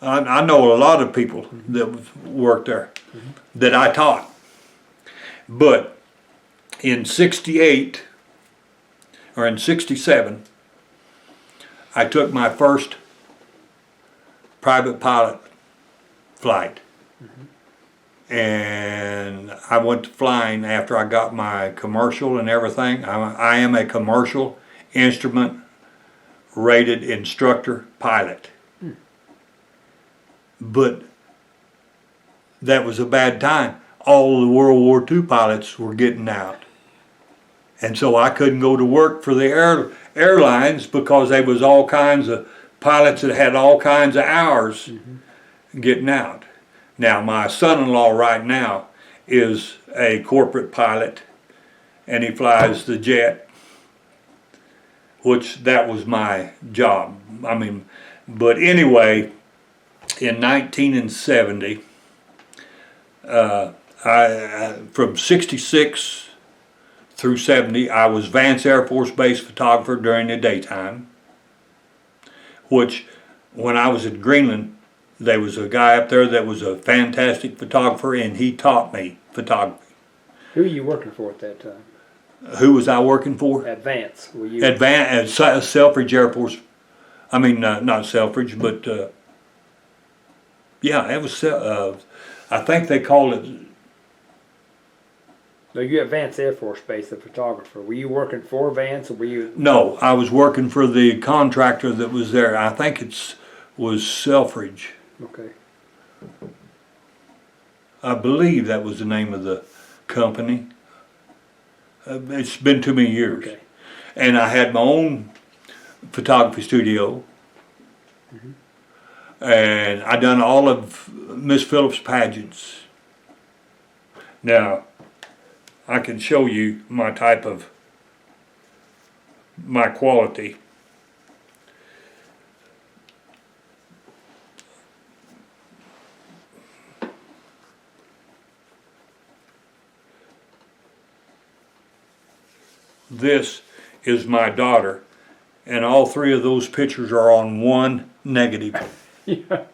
I know a lot of people that worked there that I taught. But in 68 or in 67, I took my first private pilot flight. And I went to flying after I got my commercial and everything. I am a commercial instrument rated instructor pilot. But that was a bad time. All the World War II pilots were getting out. And so I couldn't go to work for the airlines because there was all kinds of pilots that had all kinds of hours getting out. Now, my son-in-law right now is a corporate pilot, and he flies the jet, which that was my job. I mean, but anyway, in 1970, from 66 through 70, I was Vance Air Force Base photographer during the daytime, which when I was at Greenland, there was a guy up there that was a fantastic photographer, and he taught me photography. Who were you working for at that time? Who was I working for? Advance. Were you? Selfridge Air Force. I mean, not Selfridge, but yeah, it was. I think they called it. No, you at Vance Air Force Base, the photographer. Were you working for Vance, or were you? No, I was working for the contractor that was there. I think was Selfridge. Okay. I believe that was the name of the company. It's been too many years. Okay. And I had my own photography studio. And I done all of Miss Phillips' pageants. Now, I can show you my quality. This is my daughter, and all three of those pictures are on one negative. Yeah.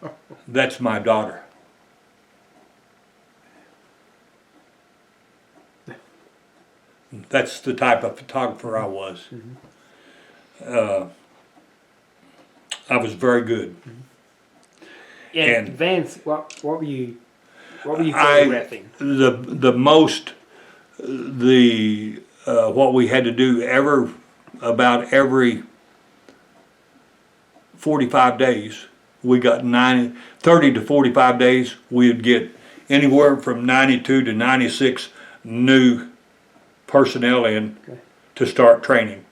That's my daughter. That's the type of photographer I was. I was very good. And Vance, what were you photographing? What we had to do about every 45 days, we got 30 to 45 days, we'd get anywhere from 92 to 96 new personnel in to start training.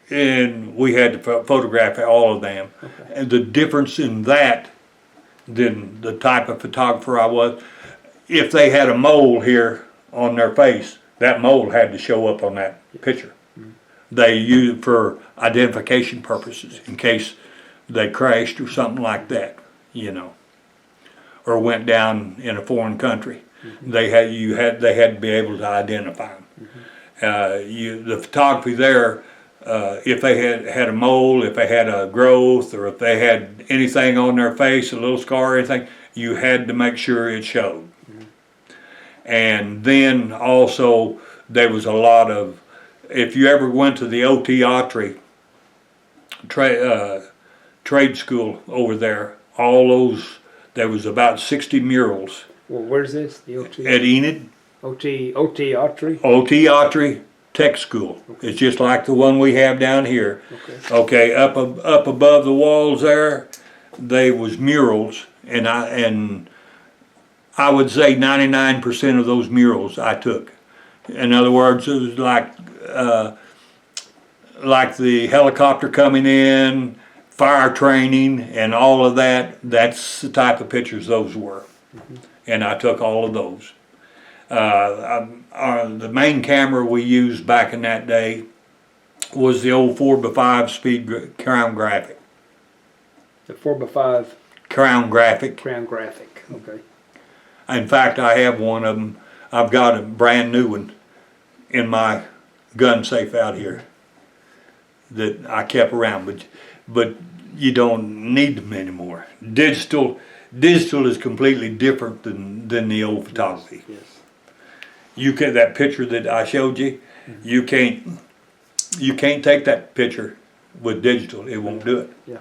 And we had to photograph all of them. Okay. And the difference in that than the type of photographer I was, if they had a mole here on their face, that mole had to show up on that picture. They used it for identification purposes in case they crashed or something like that, or went down in a foreign country. They had to be able to identify them. The photography there, if they had a mole, if they had a growth, or if they had anything on their face, a little scar or anything, you had to make sure it showed. And then also there was a lot of, if you ever went to the OT Autry trade school over there, there was about 60 murals. Well, where's this? The OT? At Enid. OT Autry? OT Autry Tech School. Okay. It's just like the one we have down here. Okay, up above the walls there was murals, and I would say 99% of those murals I took. In other words, it was like the helicopter coming in, fire training, and all of that. That's the type of pictures those were. And I took all of those. The main camera we used back in that day was the old 4x5 speed Crown Graphic. The 4x5? Crown Graphic. Crown Graphic, okay. In fact, I have one of them. I've got a brand new one in my gun safe out here that I kept around, but you don't need them anymore. Digital is completely different than the old photography. Yes. You can that picture that I showed you, you can't take that picture with digital. It won't do it. Yeah.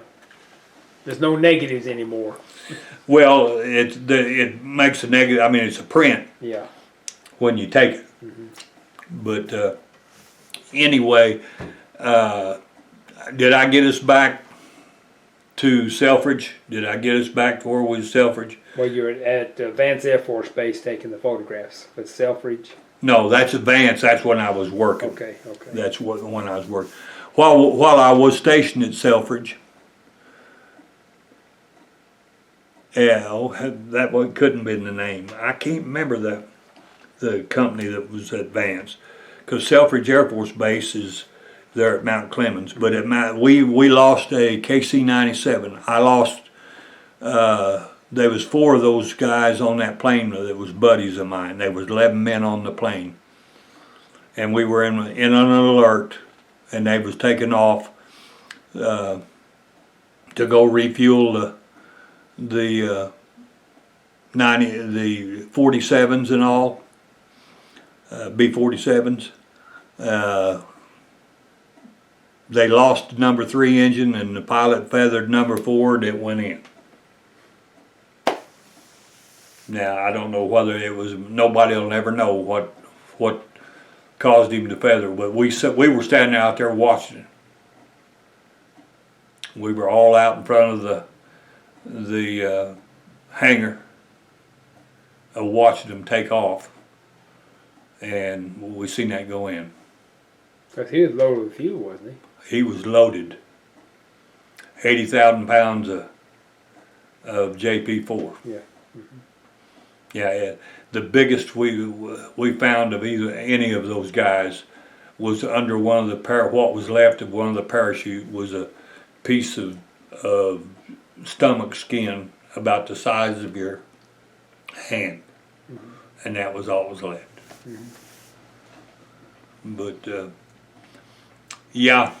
There's no negatives anymore. Well, it makes a negative. I mean, it's a print. Yeah. When you take it. But anyway, did I get us back to Selfridge? Did I get us back to where we was Selfridge? Well, you're at Vance Air Force Base taking the photographs with Selfridge. No, that's Advance. That's when I was working. Okay. That's when I was working. While I was stationed at Selfridge, that one couldn't have been the name. I can't remember the company that was Advance, because Selfridge Air Force Base is there at Mount Clemens. But we lost a KC-97. I lost. There was 4 of those guys on that plane that was buddies of mine. There was 11 men on the plane, and we were in an alert, and they was taking off to go refuel the 47s and all, B-47s. They lost the number 3 engine, and the pilot feathered number 4, and it went in. Now, I don't know whether it was, nobody will never know what caused him to feather, but we were standing out there watching it. We were all out in front of the hangar watching them take off, and we seen that go in. Because he was loaded with fuel, wasn't he? He was loaded. 80,000 pounds of JP4. Yeah. Yeah, the biggest we found of any of those guys was under one of the what was left of one of the parachute was a piece of stomach skin about the size of your hand, and that was all was left. But yeah.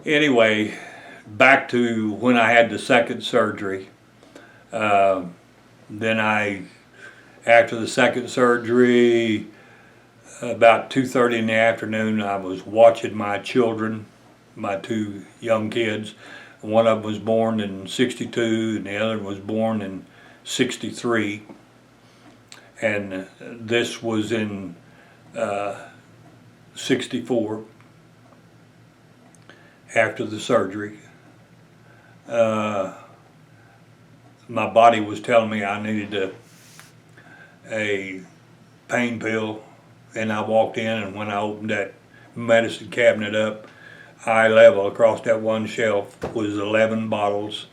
Anyway, back to when I had the second surgery. Then after the second surgery, about 2:30 in the afternoon, I was watching my children, my 2 young kids. One of them was born in '62, and the other was born in '63. And this was in '64, after the surgery. My body was telling me I needed a pain pill, and I walked in, and when I opened that medicine cabinet up, eye level across that one shelf was 11 bottles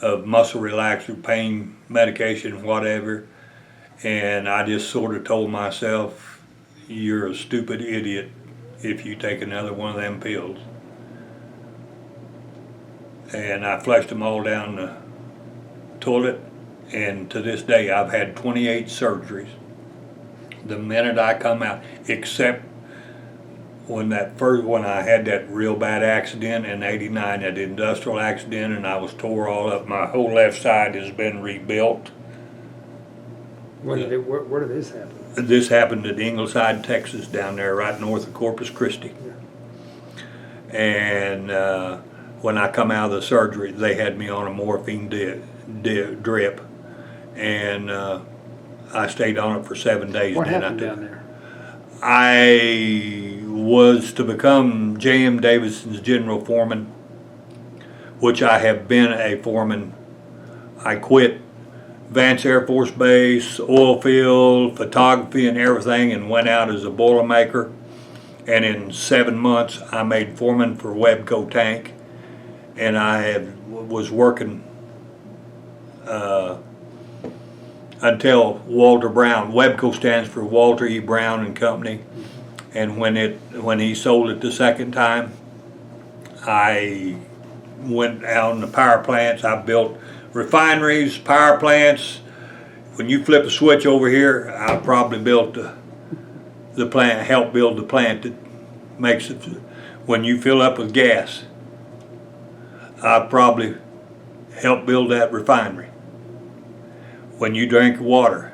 of muscle relaxer, pain medication, whatever, and I just sort of told myself, you're a stupid idiot if you take another one of them pills. And I flushed them all down the toilet, and to this day I've had 28 surgeries the minute I come out, except when I had that real bad accident in '89, that industrial accident, and I was tore all up. My whole left side has been rebuilt. Where did this happen? This happened at Ingleside, Texas, down there right north of Corpus Christi. Yeah. And when I come out of the surgery, they had me on a morphine drip, and I stayed on it for 7 days. What happened down there? I was to become J.M. Davidson's general foreman, which I have been a foreman. I quit Vance Air Force Base, oil field, photography and everything, and went out as a Boilermaker. And in 7 months, I made foreman for Webco Tank, and I was working until Walter Brown. Webco stands for Walter E. Brown and Company, and when he sold it the second time, I went out in the power plants. I built refineries, power plants, when you flip a switch over here, I probably built the plant, helped build the plant that makes it. When you fill up with gas, I probably helped build that refinery. When you drink water,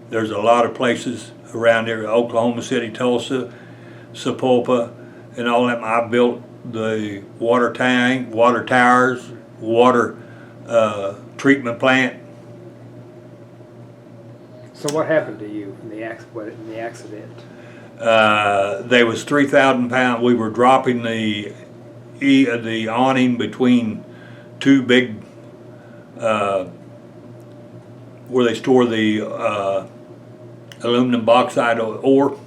there's a lot of places around here, Oklahoma City, Tulsa, Sapulpa, and all that. I built the water tank, water towers, water treatment plant. So what happened to you in the accident? There was 3,000 pounds. We were dropping the awning between two big where they store the aluminum bauxite ore.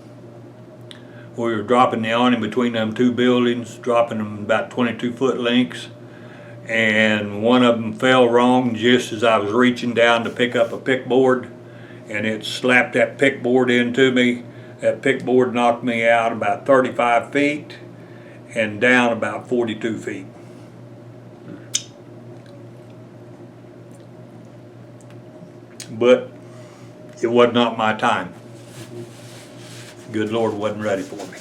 We were dropping the awning between them two buildings, dropping them about 22-foot lengths, and one of them fell wrong just as I was reaching down to pick up a pickboard, and it slapped that pickboard into me. That pickboard knocked me out about 35 feet and down about 42 feet. But it was not my time. Good Lord wasn't ready for me.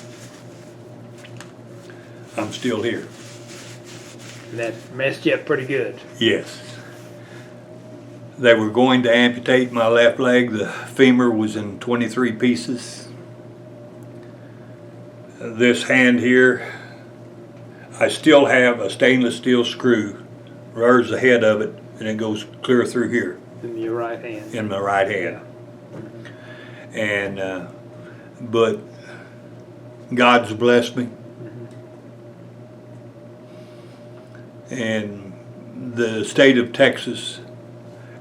I'm still here. And that messed you up pretty good. Yes. They were going to amputate my left leg. The femur was in 23 pieces. This hand here, I still have a stainless steel screw. There's the head of it, and it goes clear through here. In your right hand. In my right hand. Yeah. And but God's blessed me. And the state of Texas,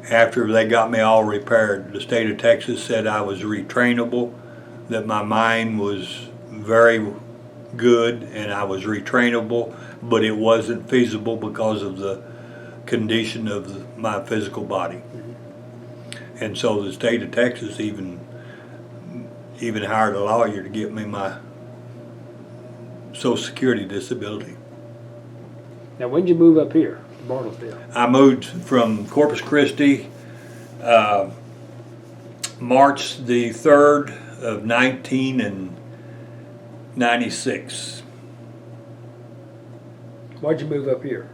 after they got me all repaired, the state of Texas said I was retrainable, that my mind was very good and I was retrainable, but it wasn't feasible because of the condition of my physical body. And so the state of Texas even hired a lawyer to get me my Social Security disability. Now, when did you move up here to Bartlesville? I moved from Corpus Christi March the 3rd of 1996. Why'd you move up here?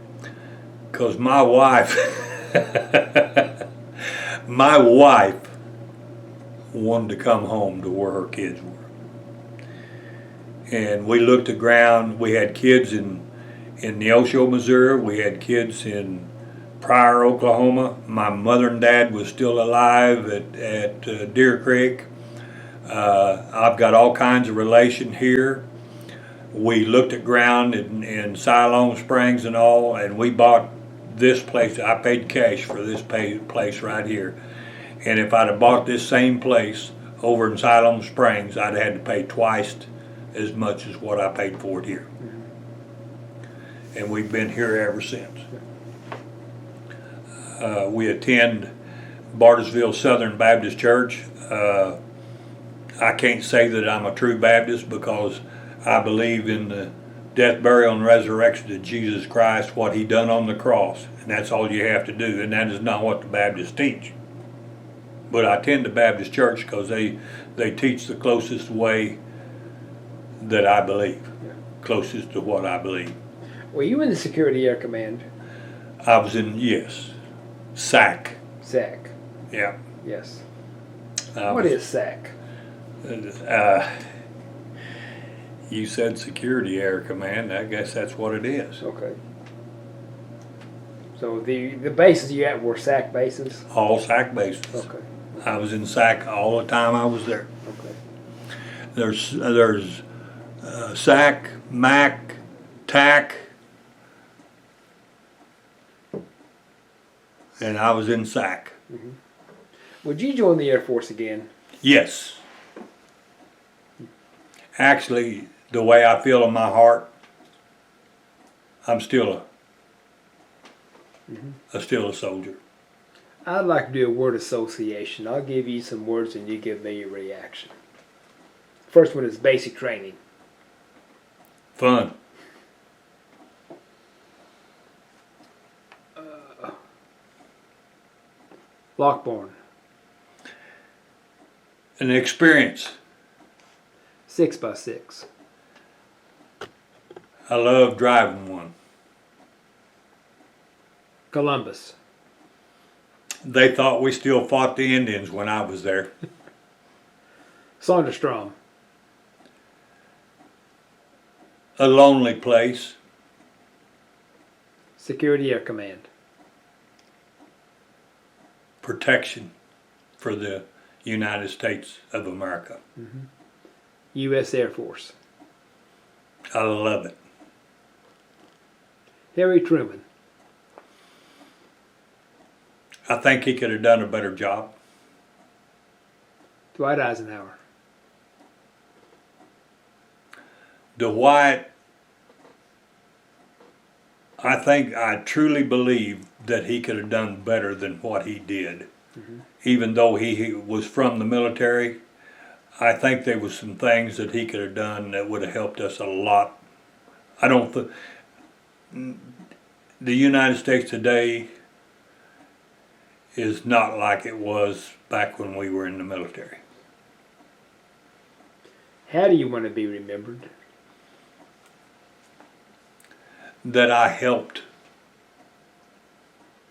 Because my wife wanted to come home to where her kids were. And we looked around. We had kids in Neosho, Missouri. We had kids in Pryor, Oklahoma. My mother and dad was still alive at Deer Creek. I've got all kinds of relation here. We looked at ground in Siloam Springs and all, and we bought this place. I paid cash for this place right here. And if I'd have bought this same place over in Siloam Springs, I'd have had to pay twice as much as what I paid for it here. And we've been here ever since. We attend Bartlesville Southern Baptist Church. I can't say that I'm a true Baptist because I believe in the death, burial, and resurrection of Jesus Christ, what he done on the cross, and that's all you have to do, and that is not what the Baptists teach. But I attend the Baptist church because they teach the closest way that I believe, closest to what I believe. Were you in the Security Air Command? I was in, yes, SAC. SAC. Yeah. Yes. What is SAC? You said Security Air Command. I guess that's what it is. Okay. So the bases you at were SAC bases? All SAC bases. Okay. I was in SAC all the time I was there. Okay. There's SAC, MAC, TAC, and I was in SAC. Mm-hmm. Would you join the Air Force again? Yes. Actually, the way I feel in my heart, I'm still a soldier. I'd like to do a word association. I'll give you some words and you give me your reaction. First one is basic training. Fun. Lockbourne. An experience. 6x6. I love driving one. Columbus. They thought we still fought the Indians when I was there. Sonderstrom. A lonely place. Security Air Command. Protection for the United States of America. U.S. Air Force. I love it. Harry Truman. I think he could have done a better job. Dwight Eisenhower. Dwight, I truly believe that he could have done better than what he did. Even though he was from the military, I think there was some things that he could have done that would have helped us a lot. I don't think the United States today is not like it was back when we were in the military. How do you want to be remembered? That I helped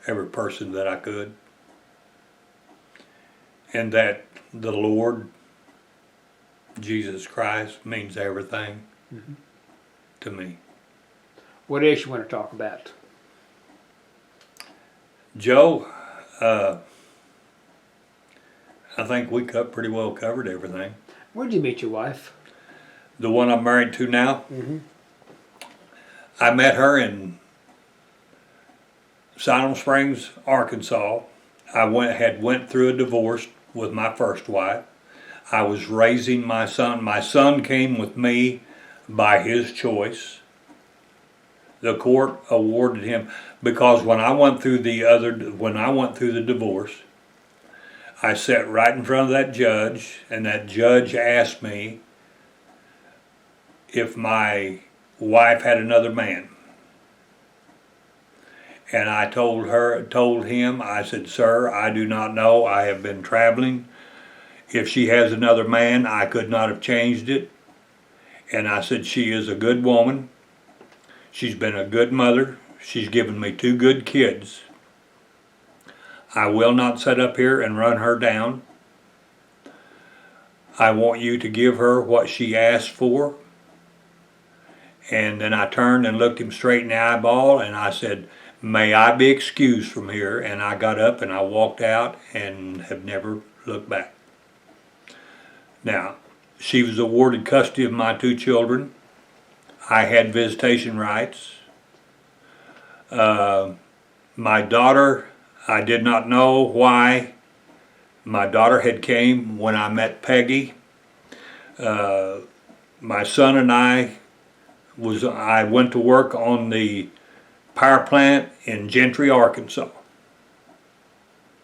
every person that I could, and that the Lord Jesus Christ means everything to me. What else you want to talk about? Joe, I think we pretty well covered everything. Where'd you meet your wife? The one I'm married to now, I met her in Silent Springs, Arkansas. I went through a divorce with my first wife. I was raising my son. My son came with me by his choice. The court awarded him, because when I went through the divorce, I sat right in front of that judge, and that judge asked me if my wife had another man. And I told him, I said, "Sir, I do not know. I have been traveling. If she has another man, I could not have changed it." And I said, "She is a good woman. She's been a good mother. She's given me 2 good kids. I will not sit up here and run her down. I want you to give her what she asked for." And then I turned and looked him straight in the eyeball, and I said, "May I be excused from here?" And I got up and I walked out and have never looked back. Now, she was awarded custody of my 2 children. I had visitation rights. My daughter, I did not know why. My daughter had came when I met Peggy. My son and I went to work on the power plant in Gentry, Arkansas.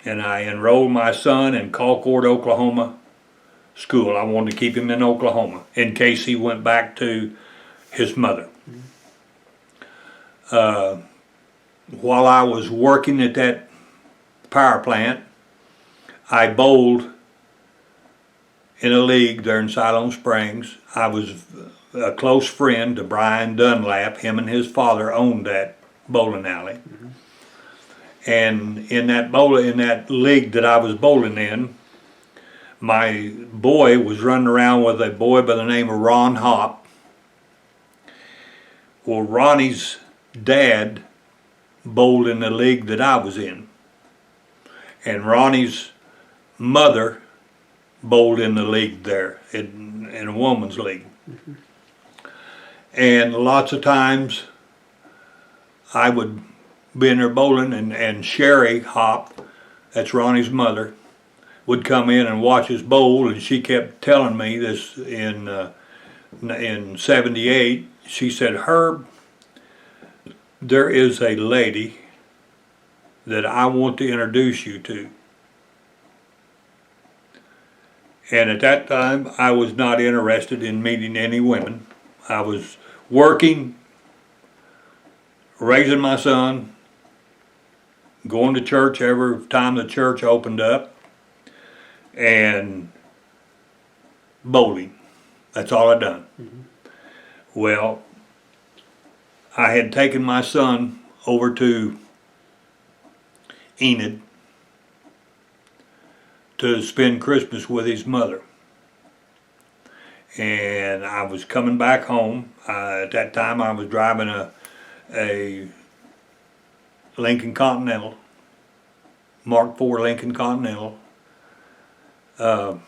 And I enrolled my son in Concord, Oklahoma school. I wanted to keep him in Oklahoma in case he went back to his mother. While I was working at that power plant, I bowled in a league there in Silent Springs. I was a close friend to Brian Dunlap. Him and his father owned that bowling alley. And in that league that I was bowling in, my boy was running around with a boy by the name of Ron Hopp. Well, Ronnie's dad bowled in the league that I was in. And Ronnie's mother bowled in the league there, in a woman's league. And lots of times I would be in there bowling, and Sherry Hopp, that's Ronnie's mother, would come in and watch us bowl, and she kept telling me this in '78. She said, "Herb, there is a lady that I want to introduce you to." And at that time, I was not interested in meeting any women. I was working, raising my son, going to church every time the church opened up, and bowling. That's all I done. Well, I had taken my son over to Enid to spend Christmas with his mother. And I was coming back home. At that time I was driving a Lincoln Continental, Mark IV Lincoln Continental. And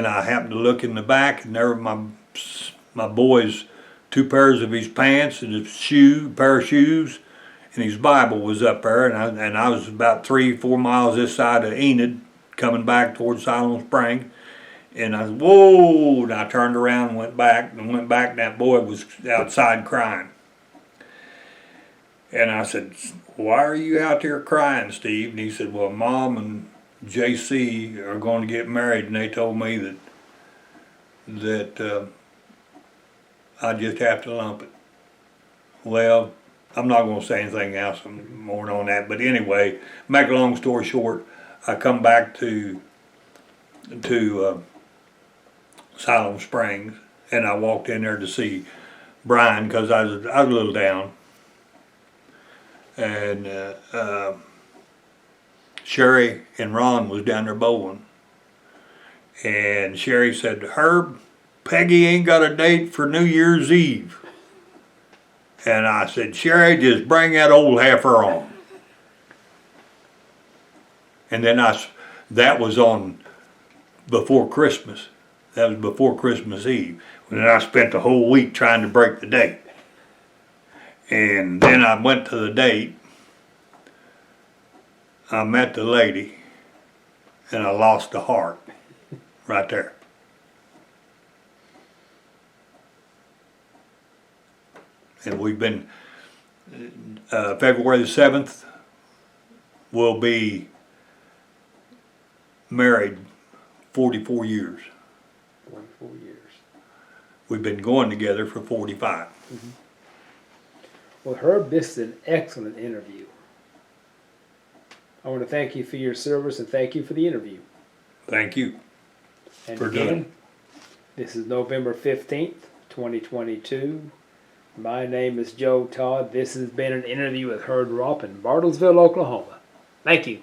I happened to look in the back, and there were my boy's 2 pairs of his pants and a pair of shoes, and his Bible was up there. And I was about 3-4 miles this side of Enid, coming back towards Siloam Spring. And I said, whoa, and I turned around and went back, and that boy was outside crying. And I said, why are you out there crying, Steve? And he said, well, Mom and JC are going to get married, and they told me that I just have to lump it. Well, I'm not going to say anything else more on that, but anyway, make a long story short, I come back to Siloam Springs, and I walked in there to see Brian because I was a little down. And Sherry and Ron was down there bowling. And Sherry said, Herb, Peggy ain't got a date for New Year's Eve. And I said, Sherry, just bring that old heifer on. And then that was on before Christmas. That was before Christmas Eve. And then I spent the whole week trying to break the date. And then I went to the date. I met the lady, and I lost the heart right there. And we've been, February the 7th, we'll be married 44 years. 44 years. We've been going together for 45. Well, Herb, this is an excellent interview. I want to thank you for your service and thank you for the interview. Thank you And for doing it. again, this is November 15th, 2022. My name is Joe Todd. This has been an interview with Herbert Ropp in Bartlesville, Oklahoma. Thank you.